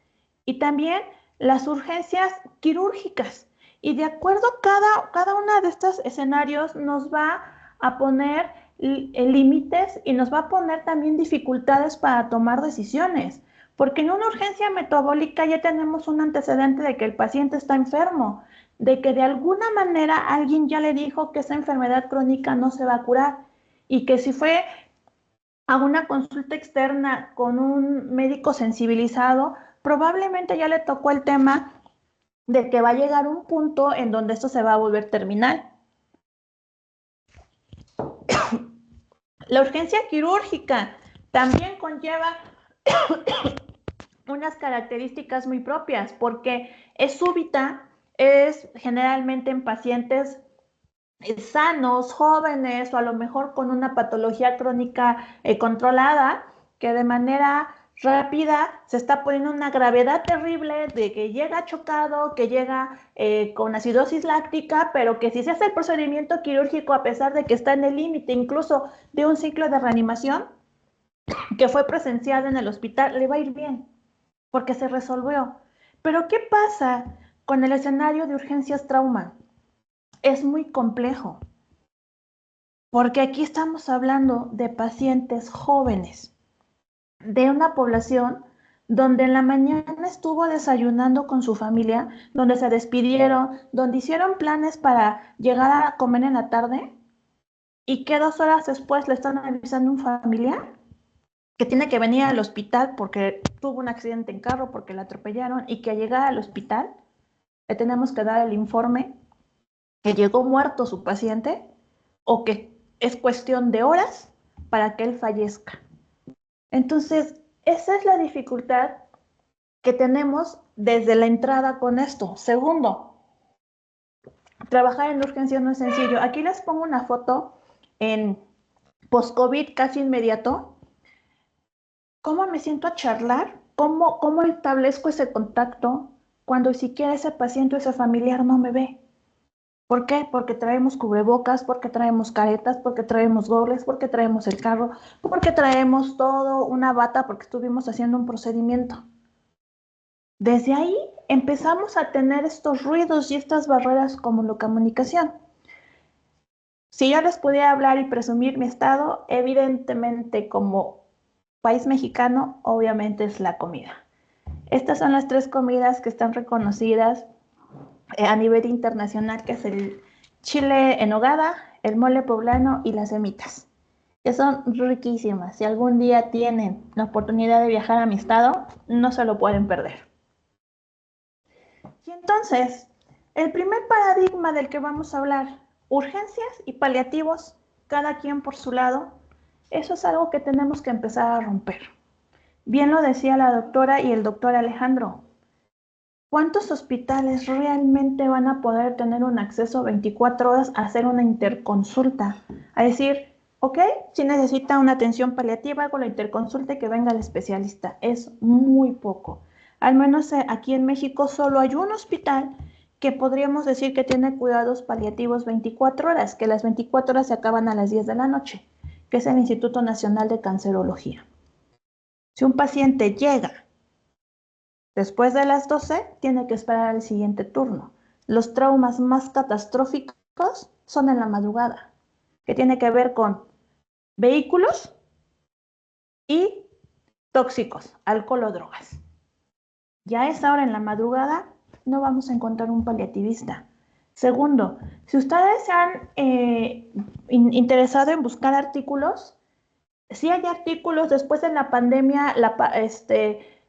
y también las urgencias quirúrgicas. Y de acuerdo cada uno de estos escenarios nos va a poner límites y nos va a poner también dificultades para tomar decisiones. Porque en una urgencia metabólica ya tenemos un antecedente de que el paciente está enfermo, de que de alguna manera alguien ya le dijo que esa enfermedad crónica no se va a curar. y que si fue a una consulta externa con un médico sensibilizado, probablemente ya le tocó el tema de que va a llegar un punto en donde esto se va a volver terminal. La urgencia quirúrgica también conlleva unas características muy propias porque es súbita, es generalmente en pacientes sanos, jóvenes o a lo mejor con una patología crónica controlada, que de manera rápida se está poniendo una gravedad terrible de que llega chocado, que llega con acidosis láctica, pero que si se hace el procedimiento quirúrgico a pesar de que está en el límite incluso de un ciclo de reanimación que fue presenciado en el hospital, le va a ir bien porque se resolvió. Pero ¿qué pasa con el escenario de urgencias trauma? Es muy complejo, porque aquí estamos hablando de pacientes jóvenes, de una población donde en la mañana estuvo desayunando con su familia, donde se despidieron, donde hicieron planes para llegar a comer en la tarde y que 2 horas después le están avisando a un familiar que tiene que venir al hospital porque tuvo un accidente en carro, porque la atropellaron y que al llegar al hospital le tenemos que dar el informe que llegó muerto su paciente o que es cuestión de horas para que él fallezca. Entonces, esa es la dificultad que tenemos desde la entrada con esto. Segundo, trabajar en urgencia no es sencillo. Aquí les pongo una foto en post-COVID casi inmediato. ¿Cómo me siento a charlar? ¿Cómo establezco ese contacto cuando siquiera ese paciente o ese familiar no me ve? ¿Por qué? Porque traemos cubrebocas, porque traemos caretas, porque traemos dobles, porque traemos el carro, porque traemos todo, una bata, porque estuvimos haciendo un procedimiento. Desde ahí empezamos a tener estos ruidos y estas barreras como la comunicación. Si yo les pudiera hablar y presumir mi estado, evidentemente como país mexicano, obviamente es la comida. Estas son las 3 comidas que están reconocidas a nivel internacional, que es el chile en nogada, el mole poblano y las semitas, que son riquísimas. Si algún día tienen la oportunidad de viajar a mi estado, no se lo pueden perder. Y entonces, el primer paradigma del que vamos a hablar, urgencias y paliativos, cada quien por su lado, eso es algo que tenemos que empezar a romper. Bien lo decía la doctora y el doctor Alejandro. ¿Cuántos hospitales realmente van a poder tener un acceso 24 horas a hacer una interconsulta? A decir, ok, si necesita una atención paliativa, hago la interconsulta y que venga el especialista. Es muy poco. Al menos aquí en México solo hay un hospital que podríamos decir que tiene cuidados paliativos 24 horas, que las 24 horas se acaban a las 10 de la noche, que es el Instituto Nacional de Cancerología. Si un paciente llega después de las 12, tiene que esperar al siguiente turno. Los traumas más catastróficos son en la madrugada, que tiene que ver con vehículos y tóxicos, alcohol o drogas. Ya a esa hora en la madrugada no vamos a encontrar un paliativista. Segundo, si ustedes se han interesado en buscar artículos, sí hay artículos. Después de la pandemia,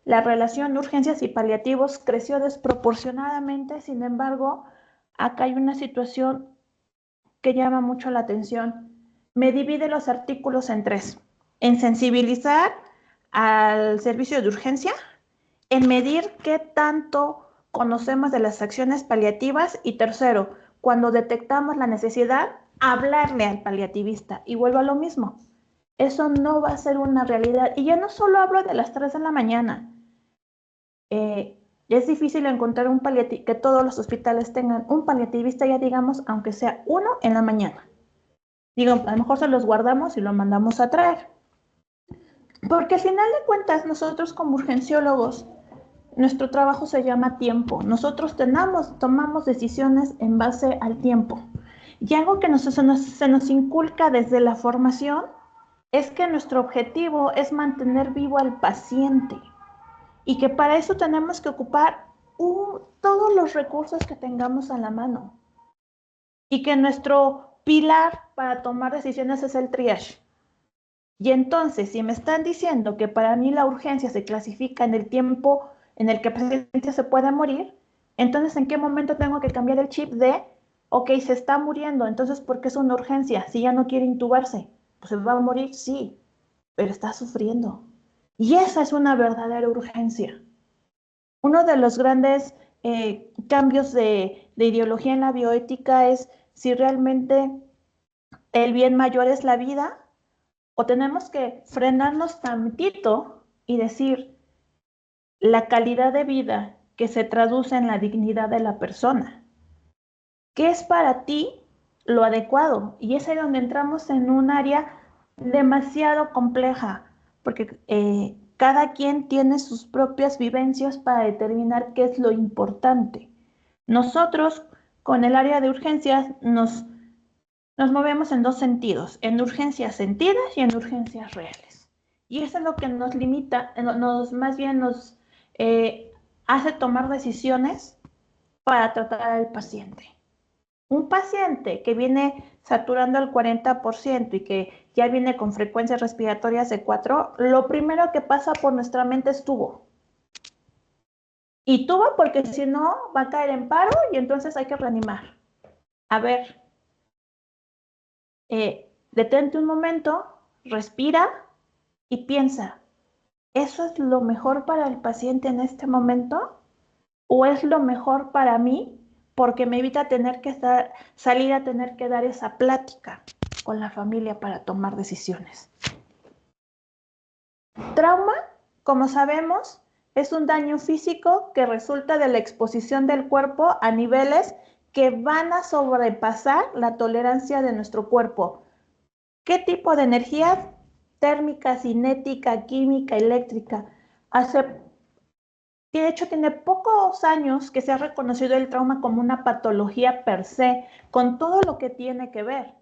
la relación de urgencias y paliativos creció desproporcionadamente. Sin embargo, acá hay una situación que llama mucho la atención. Me divide los artículos en 3. En sensibilizar al servicio de urgencia, en medir qué tanto conocemos de las acciones paliativas y tercero, cuando detectamos la necesidad, hablarle al paliativista. Y vuelvo a lo mismo. Eso no va a ser una realidad. Y ya no solo hablo de las 3 de la mañana. Es difícil encontrar un paliativista, que todos los hospitales tengan un paliativista, ya digamos, aunque sea uno en la mañana. Digo, a lo mejor se los guardamos y lo mandamos a traer. Porque al final de cuentas, nosotros como urgenciólogos, nuestro trabajo se llama tiempo. Nosotros tomamos decisiones en base al tiempo. Y algo que se nos inculca desde la formación es que nuestro objetivo es mantener vivo al paciente y que para eso tenemos que ocupar todos los recursos que tengamos a la mano y que nuestro pilar para tomar decisiones es el triage. Y entonces, si me están diciendo que para mí la urgencia se clasifica en el tiempo en el que el paciente se puede morir, entonces, ¿en qué momento tengo que cambiar el chip de, ok, se está muriendo, entonces, ¿por qué es una urgencia? Si ya no quiere intubarse, pues se va a morir, sí, pero está sufriendo. Y esa es una verdadera urgencia. Uno de los grandes cambios de ideología en la bioética es si realmente el bien mayor es la vida, o tenemos que frenarnos tantito y decir la calidad de vida que se traduce en la dignidad de la persona. ¿Qué es para ti lo adecuado? Y es ahí donde entramos en un área demasiado compleja, porque cada quien tiene sus propias vivencias para determinar qué es lo importante. Nosotros, con el área de urgencias, nos movemos en dos sentidos, en urgencias sentidas y en urgencias reales. Y eso es lo que nos limita, más bien nos hace tomar decisiones para tratar al paciente. Un paciente que viene saturando el 40% y que ya viene con frecuencias respiratorias de 4, lo primero que pasa por nuestra mente es tubo. Y tubo porque si no va a caer en paro y entonces hay que reanimar. A ver, detente un momento, respira y piensa, ¿eso es lo mejor para el paciente en este momento? ¿O es lo mejor para mí? Porque me evita tener que salir a tener que dar esa plática con la familia para tomar decisiones. Trauma, como sabemos, es un daño físico que resulta de la exposición del cuerpo a niveles que van a sobrepasar la tolerancia de nuestro cuerpo. ¿Qué tipo de energía? Térmica, cinética, química, eléctrica. De hecho, tiene pocos años que se ha reconocido el trauma como una patología per se, con todo lo que tiene que ver.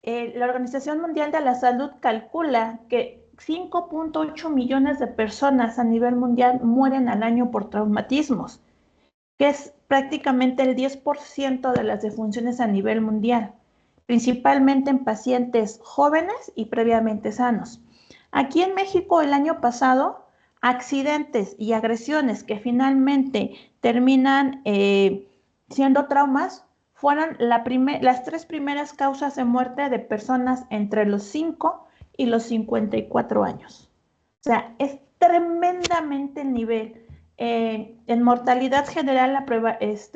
La Organización Mundial de la Salud calcula que 5.8 millones de personas a nivel mundial mueren al año por traumatismos, que es prácticamente el 10% de las defunciones a nivel mundial, principalmente en pacientes jóvenes y previamente sanos. Aquí en México el año pasado, accidentes y agresiones que finalmente terminan siendo traumas fueron las 3 primeras causas de muerte de personas entre los 5 y los 54 años. O sea, es tremendamente el nivel. En mortalidad general, es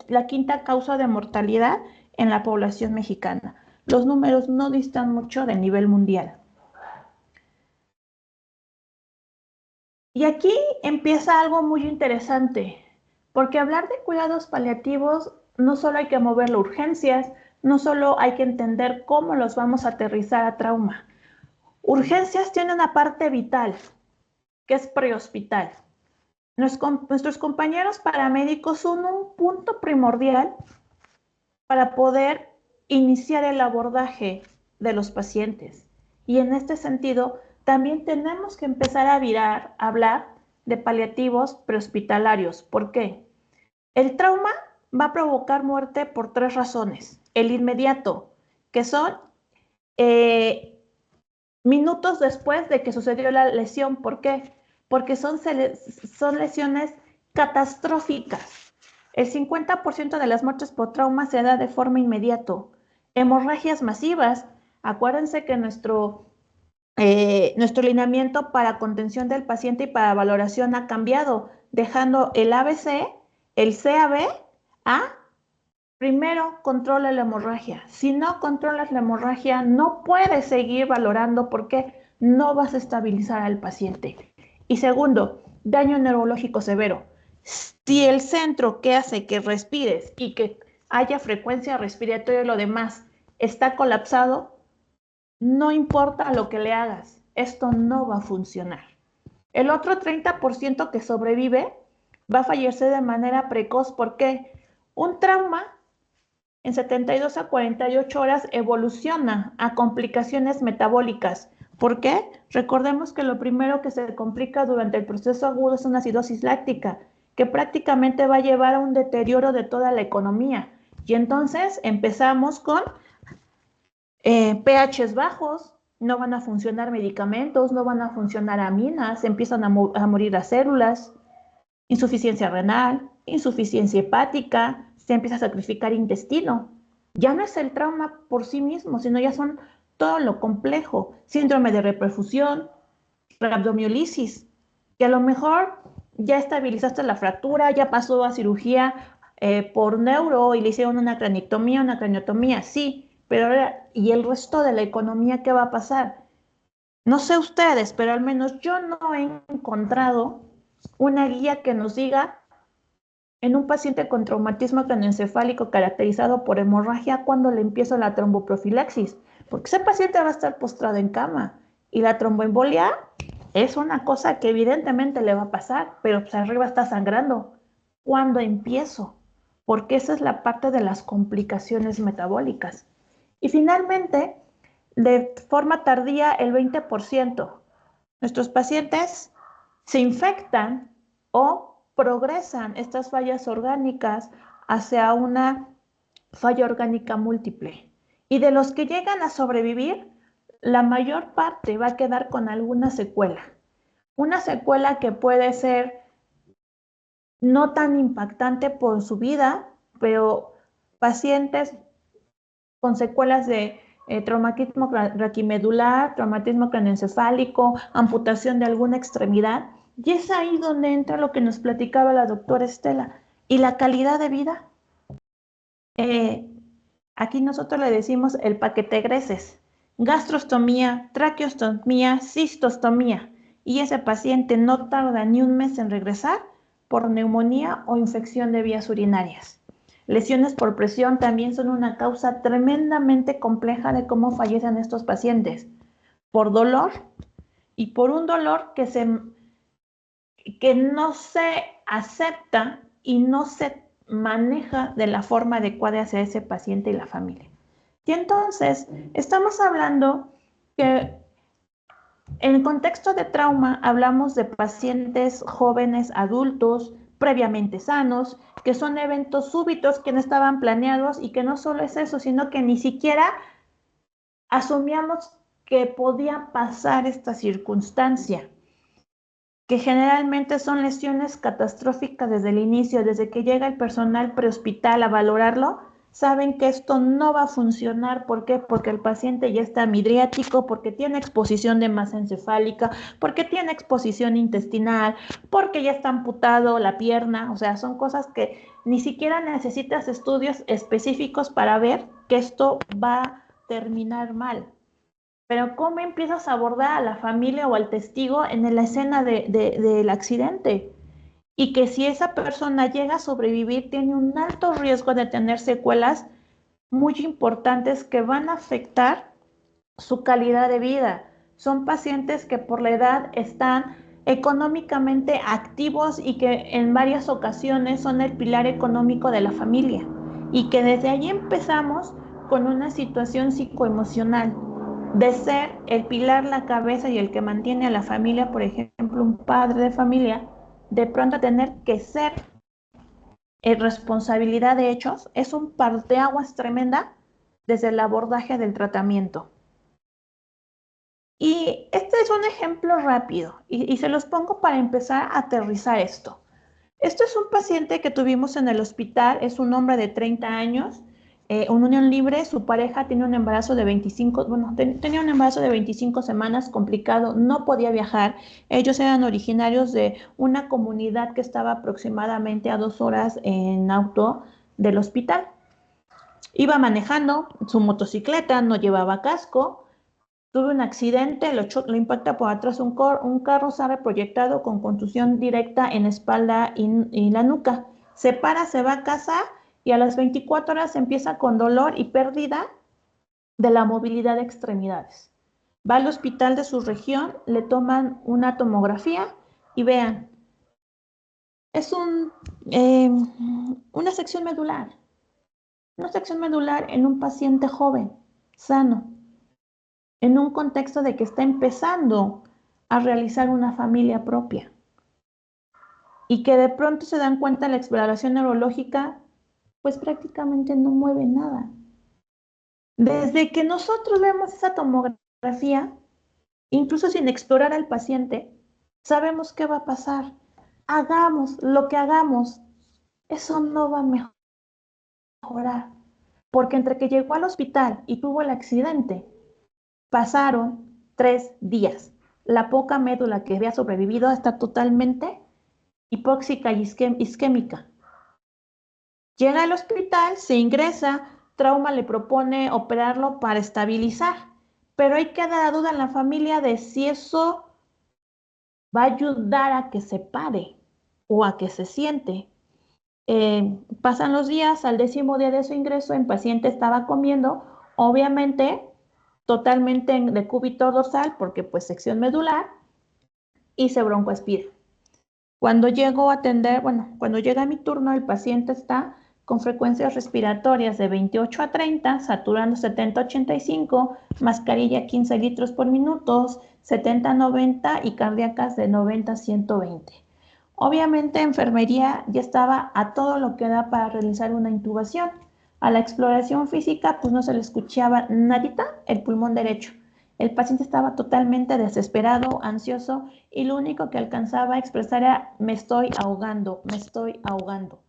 la quinta causa de mortalidad en la población mexicana. Los números no distan mucho del nivel mundial. Y aquí empieza algo muy interesante, porque hablar de cuidados paliativos no solo hay que moverlo a urgencias, no solo hay que entender cómo los vamos a aterrizar a trauma. Urgencias tiene una parte vital, que es prehospital. Nuestros compañeros paramédicos son un punto primordial para poder iniciar el abordaje de los pacientes. Y en este sentido, también tenemos que empezar a hablar de paliativos prehospitalarios. ¿Por qué? El trauma va a provocar muerte por 3 razones. El inmediato, que son minutos después de que sucedió la lesión. ¿Por qué? Porque son lesiones catastróficas. El 50% de las muertes por trauma se da de forma inmediata. Hemorragias masivas. Acuérdense que nuestro lineamiento para contención del paciente y para valoración ha cambiado, dejando el ABC, el CAB, primero controla la hemorragia. Si no controlas la hemorragia, no puedes seguir valorando porque no vas a estabilizar al paciente. Y segundo, daño neurológico severo. Si el centro que hace que respires y que haya frecuencia respiratoria y lo demás está colapsado, no importa lo que le hagas, esto no va a funcionar. El otro 30% que sobrevive va a fallecer de manera precoz porque un trauma en 72 a 48 horas evoluciona a complicaciones metabólicas. ¿Por qué? Recordemos que lo primero que se complica durante el proceso agudo es una acidosis láctica, que prácticamente va a llevar a un deterioro de toda la economía. Y entonces empezamos con pHs bajos, no van a funcionar medicamentos, no van a funcionar aminas, empiezan a morir las células, insuficiencia renal, insuficiencia hepática, se empieza a sacrificar intestino. Ya no es el trauma por sí mismo, sino ya son todo lo complejo, síndrome de reperfusión, rhabdomiolisis, que a lo mejor ya estabilizaste la fractura, ya pasó a cirugía por neuro y le hicieron una craniotomía, sí, pero ahora, ¿y el resto de la economía qué va a pasar? No sé ustedes, pero al menos yo no he encontrado una guía que nos diga en un paciente con traumatismo craneoencefálico caracterizado por hemorragia cuando le empiezo la tromboprofilaxis, porque ese paciente va a estar postrado en cama y la tromboembolia es una cosa que evidentemente le va a pasar, pero pues arriba está sangrando. ¿Cuándo empiezo? Porque esa es la parte de las complicaciones metabólicas. Y finalmente, de forma tardía, el 20%. Nuestros pacientes se infectan o progresan estas fallas orgánicas hacia una falla orgánica múltiple. Y de los que llegan a sobrevivir, la mayor parte va a quedar con alguna secuela. Una secuela que puede ser no tan impactante por su vida, pero pacientes con secuelas de traumatismo raquimedular, traumatismo craneoencefálico, amputación de alguna extremidad. Y es ahí donde entra lo que nos platicaba la doctora Estela. ¿Y la calidad de vida? Aquí nosotros le decimos el paquete greses. Gastrostomía, traqueostomía, cistostomía. Y ese paciente no tarda ni un mes en regresar por neumonía o infección de vías urinarias. Lesiones por presión también son una causa tremendamente compleja de cómo fallecen estos pacientes. Por dolor y por un dolor que no se acepta y no se maneja de la forma adecuada hacia ese paciente y la familia. Y entonces, estamos hablando que en el contexto de trauma hablamos de pacientes jóvenes, adultos, previamente sanos, que son eventos súbitos que no estaban planeados y que no solo es eso, sino que ni siquiera asumíamos que podía pasar esta circunstancia, que generalmente son lesiones catastróficas desde el inicio, desde que llega el personal prehospital a valorarlo, saben que esto no va a funcionar. ¿Por qué? Porque el paciente ya está midriático, porque tiene exposición de masa encefálica, porque tiene exposición intestinal, porque ya está amputado la pierna. O sea, son cosas que ni siquiera necesitas estudios específicos para ver que esto va a terminar mal. Pero ¿cómo empiezas a abordar a la familia o al testigo en la escena del accidente? Y que si esa persona llega a sobrevivir, tiene un alto riesgo de tener secuelas muy importantes que van a afectar su calidad de vida. Son pacientes que por la edad están económicamente activos y que en varias ocasiones son el pilar económico de la familia. Y que desde allí empezamos con una situación psicoemocional de ser el pilar, la cabeza y el que mantiene a la familia. Por ejemplo, un padre de familia, de pronto tener que ser responsabilidad de hechos, es un parteaguas tremenda desde el abordaje del tratamiento. Y este es un ejemplo rápido y se los pongo para empezar a aterrizar esto. Esto es un paciente que tuvimos en el hospital, es un hombre de 30 años, una unión libre, su pareja tiene un embarazo de 25, tenía un embarazo de 25 semanas complicado, no podía viajar. Ellos eran originarios de una comunidad que estaba aproximadamente a 2 horas en auto del hospital. Iba manejando su motocicleta, no llevaba casco, tuvo un accidente, lo impacta por atrás un carro, sale proyectado con contusión directa en espalda y la nuca. Se para, se va a casa y a las 24 horas empieza con dolor y pérdida de la movilidad de extremidades. Va al hospital de su región, le toman una tomografía y vean, es una sección medular. Una sección medular en un paciente joven, sano, en un contexto de que está empezando a realizar una familia propia y que de pronto se dan cuenta la exploración neurológica, pues prácticamente no mueve nada. Desde que nosotros vemos esa tomografía, incluso sin explorar al paciente, sabemos qué va a pasar. Hagamos lo que hagamos, eso no va a mejorar. Porque entre que llegó al hospital y tuvo el accidente, pasaron 3 días. La poca médula que había sobrevivido está totalmente hipóxica y isquémica. Llega al hospital, se ingresa, trauma le propone operarlo para estabilizar, pero hay que dar la duda en la familia de si eso va a ayudar a que se pare o a que se siente. Pasan los días, al 10º día de su ingreso, el paciente estaba comiendo, obviamente totalmente en decúbito dorsal, porque pues sección medular, y se broncoaspira. Cuando llego a atender, cuando llega mi turno, el paciente está con frecuencias respiratorias de 28 a 30, saturando 70-85, mascarilla 15 litros por minuto, 70-90 y cardíacas de 90-120. Obviamente, enfermería ya estaba a todo lo que da para realizar una intubación. A la exploración física, pues no se le escuchaba nadita el pulmón derecho. El paciente estaba totalmente desesperado, ansioso, y lo único que alcanzaba a expresar era: me estoy ahogando, me estoy ahogando.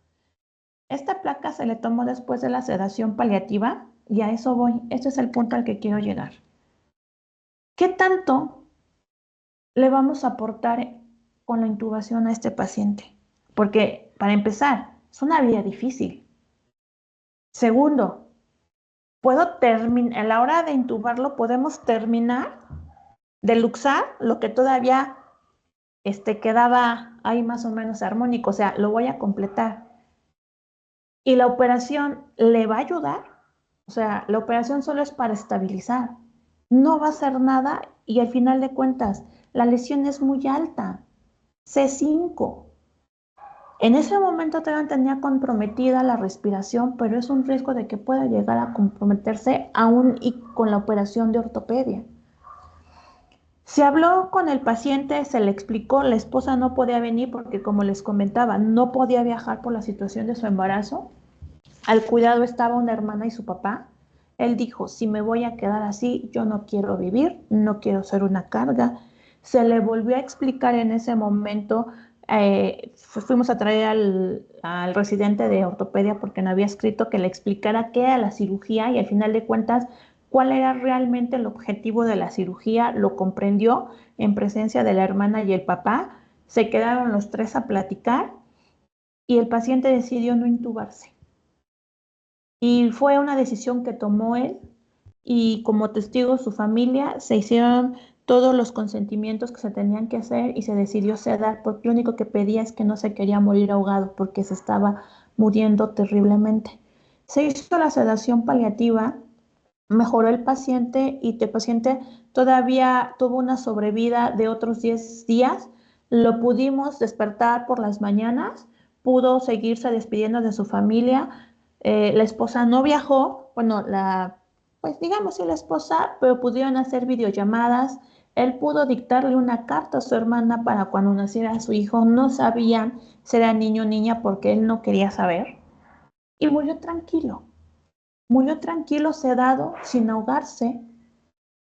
Esta placa se le tomó después de la sedación paliativa, y a eso voy. Este es el punto al que quiero llegar. ¿Qué tanto le vamos a aportar con la intubación a este paciente? Porque, para empezar, es una vida difícil. Segundo, a la hora de intubarlo, podemos terminar de luxar lo que todavía quedaba ahí más o menos armónico, o sea, lo voy a completar. ¿Y la operación le va a ayudar? O sea, la operación solo es para estabilizar, no va a hacer nada, y al final de cuentas, la lesión es muy alta, C5. En ese momento todavía tenía comprometida la respiración, pero es un riesgo de que pueda llegar a comprometerse aún y con la operación de ortopedia. Se habló con el paciente, se le explicó, la esposa no podía venir porque, como les comentaba, no podía viajar por la situación de su embarazo. Al cuidado estaba una hermana y su papá. Él dijo: si me voy a quedar así, yo no quiero vivir, no quiero ser una carga. Se le volvió a explicar en ese momento, fuimos a traer al residente de ortopedia porque no había escrito, que le explicara qué era la cirugía, y al final de cuentas cuál era realmente el objetivo de la cirugía. Lo comprendió en presencia de la hermana y el papá. Se quedaron los tres a platicar y el paciente decidió no intubarse. Y fue una decisión que tomó él, y como testigo su familia, se hicieron todos los consentimientos que se tenían que hacer y se decidió sedar, porque lo único que pedía es que no se quería morir ahogado porque se estaba muriendo terriblemente. Se hizo la sedación paliativa, mejoró el paciente y el paciente todavía tuvo una sobrevida de otros 10 días. Lo pudimos despertar por las mañanas, pudo seguirse despidiendo de su familia. La esposa no viajó, pues digamos sí la esposa, pero pudieron hacer videollamadas. Él pudo dictarle una carta a su hermana para cuando naciera su hijo. No sabían si era niño o niña porque él no quería saber. Y murió tranquilo, sedado, sin ahogarse,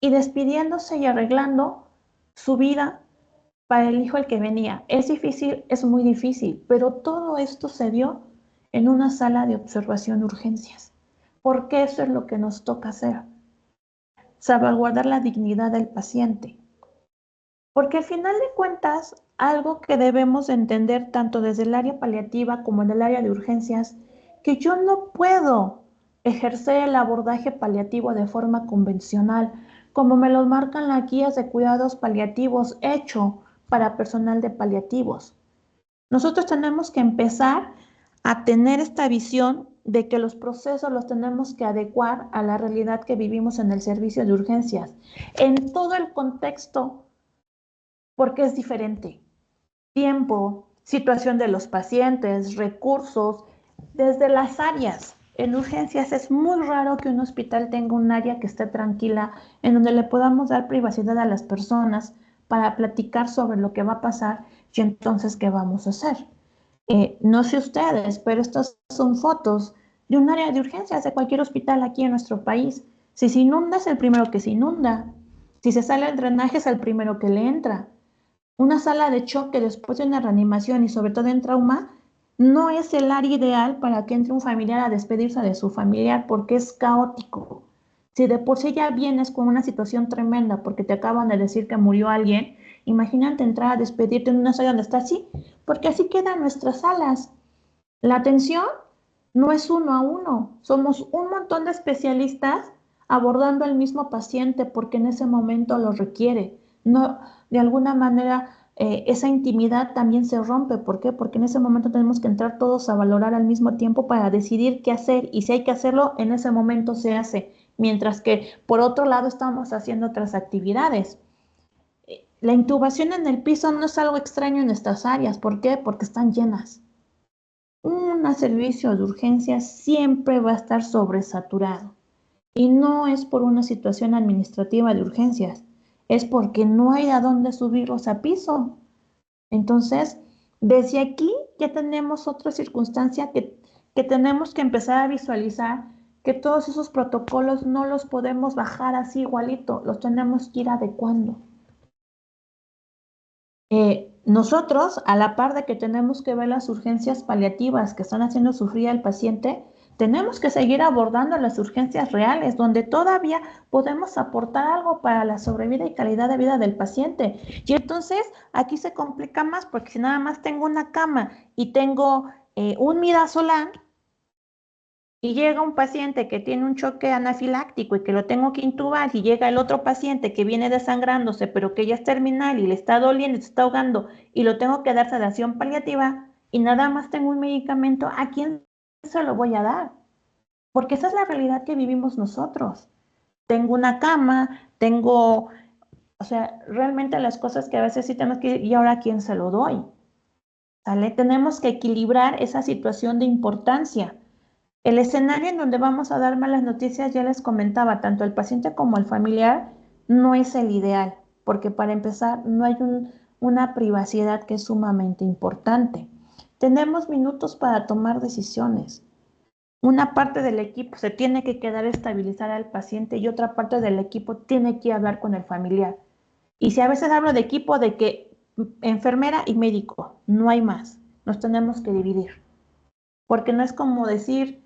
y despidiéndose y arreglando su vida para el hijo el que venía. Es difícil, es muy difícil, pero todo esto se dio en una sala de observación de urgencias, porque eso es lo que nos toca hacer: salvaguardar la dignidad del paciente. Porque al final de cuentas, algo que debemos entender tanto desde el área paliativa como en el área de urgencias, que yo no puedo ejercer el abordaje paliativo de forma convencional, como me lo marcan las guías de cuidados paliativos hecho para personal de paliativos. Nosotros tenemos que empezar a tener esta visión de que los procesos los tenemos que adecuar a la realidad que vivimos en el servicio de urgencias, en todo el contexto, porque es diferente. Tiempo, situación de los pacientes, recursos, desde las áreas. En urgencias es muy raro que un hospital tenga un área que esté tranquila, en donde le podamos dar privacidad a las personas para platicar sobre lo que va a pasar y entonces qué vamos a hacer. No sé ustedes, pero estas son fotos de un área de urgencias de cualquier hospital aquí en nuestro país. Si se inunda es el primero que se inunda. Si se sale el drenaje es el primero que le entra. Una sala de choque después de una reanimación y sobre todo en trauma no es el área ideal para que entre un familiar a despedirse de su familiar porque es caótico. Si de por sí ya vienes con una situación tremenda porque te acaban de decir que murió alguien, imagínate entrar a despedirte en una sala donde estás así, porque así quedan nuestras salas. La atención no es 1 a 1, somos un montón de especialistas abordando al mismo paciente porque en ese momento lo requiere. No, de alguna manera esa intimidad también se rompe. ¿Por qué? Porque en ese momento tenemos que entrar todos a valorar al mismo tiempo para decidir qué hacer y si hay que hacerlo, en ese momento se hace, mientras que por otro lado estamos haciendo otras actividades. La intubación en el piso no es algo extraño en estas áreas. ¿Por qué? Porque están llenas. Un servicio de urgencia siempre va a estar sobresaturado. Y no es por una situación administrativa de urgencias, es porque no hay a dónde subirlos a piso. Entonces, desde aquí ya tenemos otra circunstancia que tenemos que empezar a visualizar, que todos esos protocolos no los podemos bajar así igualito, los tenemos que ir adecuando. Nosotros, a la par de que tenemos que ver las urgencias paliativas que están haciendo sufrir al paciente, tenemos que seguir abordando las urgencias reales, donde todavía podemos aportar algo para la sobrevida y calidad de vida del paciente. Y entonces aquí se complica más, porque si nada más tengo una cama y tengo un midazolam, y llega un paciente que tiene un choque anafiláctico y que lo tengo que intubar, y llega el otro paciente que viene desangrándose, pero que ya es terminal y le está doliendo y se está ahogando, y lo tengo que dar sedación paliativa, y nada más tengo un medicamento, ¿a quién se lo voy a dar? Porque esa es la realidad que vivimos nosotros. Tengo una cama, o sea, realmente las cosas que a veces sí tenemos que, ¿y ahora a quién se lo doy? ¿Sale? Tenemos que equilibrar esa situación de importancia. El escenario en donde vamos a dar malas noticias, ya les comentaba, tanto el paciente como el familiar, no es el ideal, porque para empezar no hay una privacidad que es sumamente importante. Tenemos minutos para tomar decisiones. Una parte del equipo se tiene que quedar a estabilizar al paciente y otra parte del equipo tiene que hablar con el familiar. Y si a veces hablo de equipo, de que enfermera y médico, no hay más, nos tenemos que dividir. Porque no es como decir,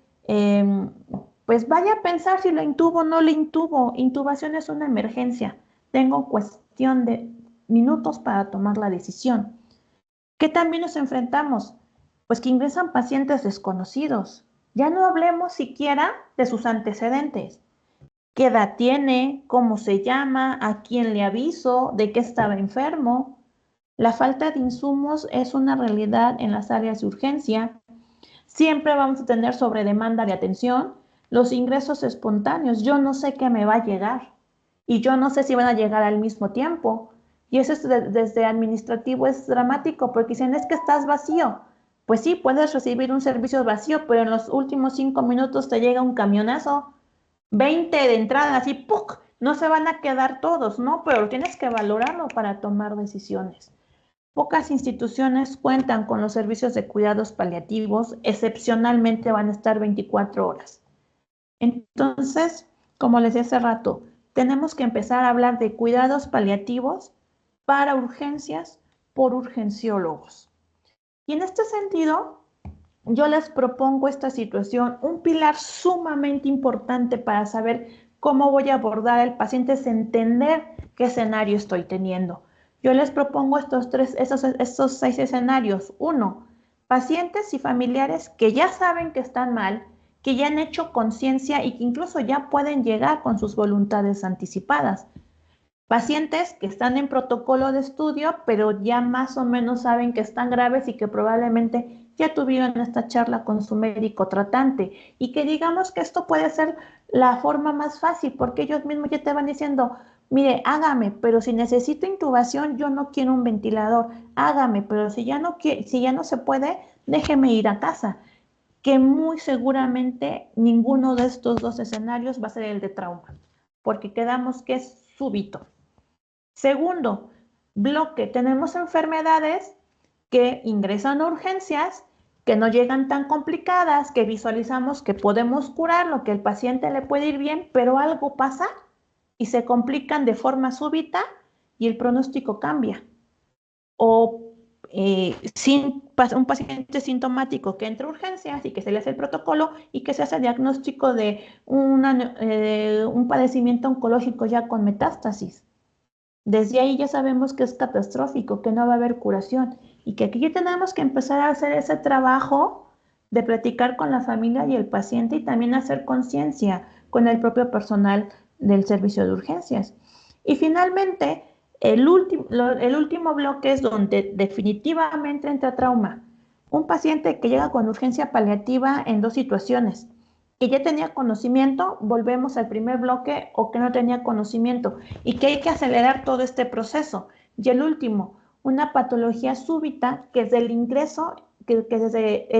pues vaya a pensar si lo intubo o no lo intubo. Intubación es una emergencia. Tengo cuestión de minutos para tomar la decisión. ¿Qué también nos enfrentamos? Pues que ingresan pacientes desconocidos. Ya no hablemos siquiera de sus antecedentes. ¿Qué edad tiene? ¿Cómo se llama? ¿A quién le aviso? ¿De qué estaba enfermo? La falta de insumos es una realidad en las áreas de urgencia. Siempre vamos a tener sobredemanda de atención, los ingresos espontáneos. Yo no sé qué me va a llegar y yo no sé si van a llegar al mismo tiempo. Y eso desde administrativo es dramático porque dicen, es que estás vacío. Pues sí, puedes recibir un servicio vacío, pero en los últimos 5 minutos te llega un camionazo, 20 de entrada, así, ¡puc! No se van a quedar todos, ¿no? Pero tienes que valorarlo para tomar decisiones. Pocas instituciones cuentan con los servicios de cuidados paliativos, excepcionalmente van a estar 24 horas. Entonces, como les decía hace rato, tenemos que empezar a hablar de cuidados paliativos para urgencias por urgenciólogos. Y en este sentido, yo les propongo esta situación, un pilar sumamente importante para saber cómo voy a abordar al paciente es entender qué escenario estoy teniendo. Yo les propongo estos 6 escenarios. 1, pacientes y familiares que ya saben que están mal, que ya han hecho conciencia y que incluso ya pueden llegar con sus voluntades anticipadas. Pacientes que están en protocolo de estudio, pero ya más o menos saben que están graves y que probablemente ya tuvieron esta charla con su médico tratante. Y que digamos que esto puede ser la forma más fácil, porque ellos mismos ya te van diciendo, mire, hágame, pero si necesito intubación, yo no quiero un ventilador. Hágame, pero si ya no se puede, déjeme ir a casa. Que muy seguramente ninguno de estos 2 escenarios va a ser el de trauma, porque quedamos que es súbito. Segundo bloque, tenemos enfermedades que ingresan a urgencias, que no llegan tan complicadas, que visualizamos que podemos curarlo, que el paciente le puede ir bien, pero algo pasa y se complican de forma súbita y el pronóstico cambia. O un paciente sintomático que entra a urgencias y que se le hace el protocolo y que se hace el diagnóstico de un padecimiento oncológico ya con metástasis. Desde ahí ya sabemos que es catastrófico, que no va a haber curación y que aquí ya tenemos que empezar a hacer ese trabajo de platicar con la familia y el paciente y también hacer conciencia con el propio personal del servicio de urgencias. Y finalmente, el último bloque es donde definitivamente entra trauma. Un paciente que llega con urgencia paliativa en dos situaciones. Que ya tenía conocimiento, volvemos al primer bloque, o que no tenía conocimiento, y que hay que acelerar todo este proceso. Y el último, una patología súbita que desde el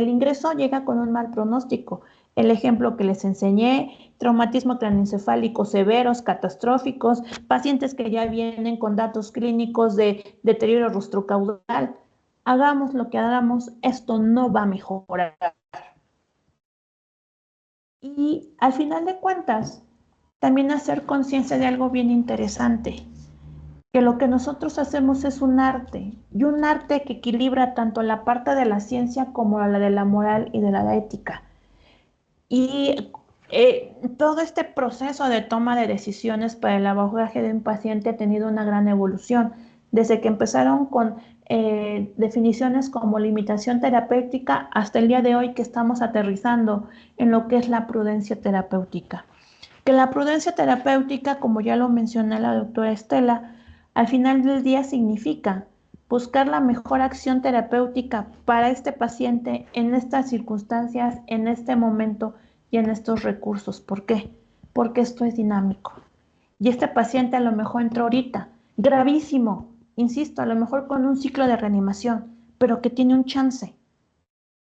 ingreso llega con un mal pronóstico. El ejemplo que les enseñé, traumatismo craneoencefálico severos, catastróficos, pacientes que ya vienen con datos clínicos de deterioro rostrocaudal. Hagamos lo que hagamos, esto no va a mejorar. Y al final de cuentas, también hacer conciencia de algo bien interesante, que lo que nosotros hacemos es un arte, y un arte que equilibra tanto la parte de la ciencia como la de la moral y de la ética. Y todo este proceso de toma de decisiones para el abordaje de un paciente ha tenido una gran evolución, desde que empezaron con definiciones como limitación terapéutica hasta el día de hoy que estamos aterrizando en lo que es la prudencia terapéutica. Que la prudencia terapéutica, como ya lo mencionó la doctora Estela, al final del día significa buscar la mejor acción terapéutica para este paciente en estas circunstancias, en este momento y en estos recursos. ¿Por qué? Porque esto es dinámico. Y este paciente a lo mejor entró ahorita, gravísimo, insisto, a lo mejor con un ciclo de reanimación, pero que tiene un chance.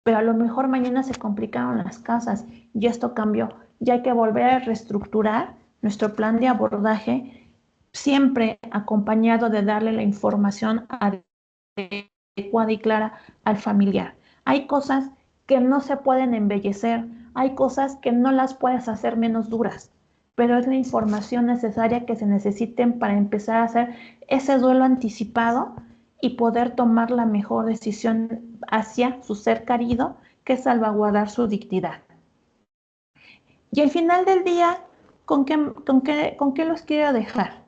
Pero a lo mejor mañana se complicaron las cosas y esto cambió. Ya hay que volver a reestructurar nuestro plan de abordaje, siempre acompañado de darle la información adecuada y clara al familiar. Hay cosas que no se pueden embellecer, hay cosas que no las puedes hacer menos duras, pero es la información necesaria que se necesiten para empezar a hacer ese duelo anticipado y poder tomar la mejor decisión hacia su ser querido, que es salvaguardar su dignidad. Y al final del día, ¿con qué los quiero dejar?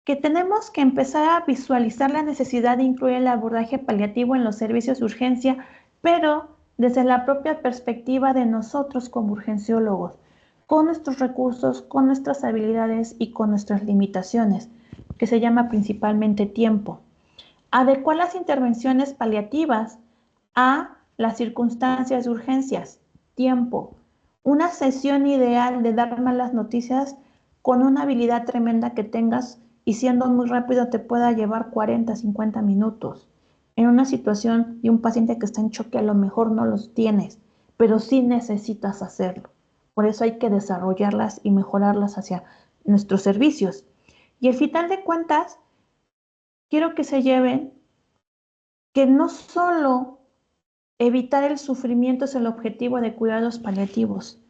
Que tenemos que empezar a visualizar la necesidad de incluir el abordaje paliativo en los servicios de urgencia, pero desde la propia perspectiva de nosotros como urgenciólogos, con nuestros recursos, con nuestras habilidades y con nuestras limitaciones, que se llama principalmente tiempo. Adecuar las intervenciones paliativas a las circunstancias de urgencias, tiempo. Una sesión ideal de dar malas noticias con una habilidad tremenda que tengas y siendo muy rápido te pueda llevar 40, 50 minutos. En una situación de un paciente que está en choque a lo mejor no los tienes, pero sí necesitas hacerlo. Por eso hay que desarrollarlas y mejorarlas hacia nuestros servicios. Y al final de cuentas, quiero que se lleven que no solo evitar el sufrimiento es el objetivo de cuidados paliativos.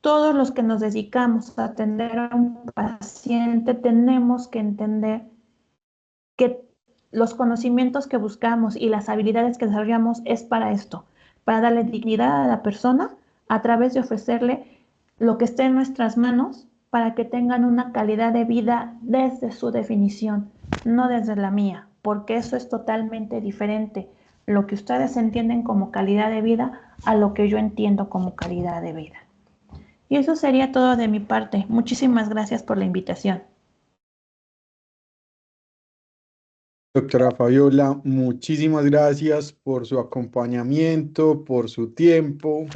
Todos los que nos dedicamos a atender a un paciente tenemos que entender que los conocimientos que buscamos y las habilidades que desarrollamos es para esto, para darle dignidad a la persona a través de ofrecerle lo que esté en nuestras manos para que tengan una calidad de vida desde su definición, no desde la mía, porque eso es totalmente diferente. Lo que ustedes entienden como calidad de vida a lo que yo entiendo como calidad de vida. Y eso sería todo de mi parte. Muchísimas gracias por la invitación. Doctora Fabiola, muchísimas gracias por su acompañamiento, por su tiempo,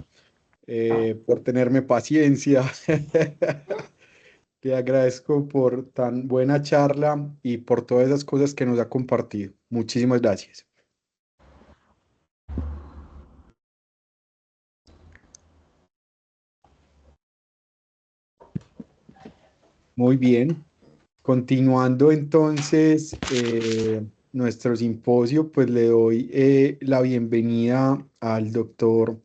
por tenerme paciencia. Te agradezco por tan buena charla y por todas esas cosas que nos ha compartido. Muchísimas gracias. Muy bien. Continuando entonces nuestro simposio, pues le doy la bienvenida al doctor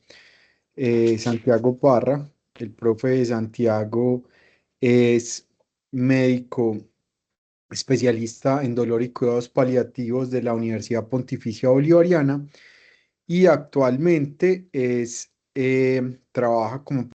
Santiago Parra. El profe de Santiago es médico especialista en dolor y cuidados paliativos de la Universidad Pontificia Bolivariana y actualmente trabaja como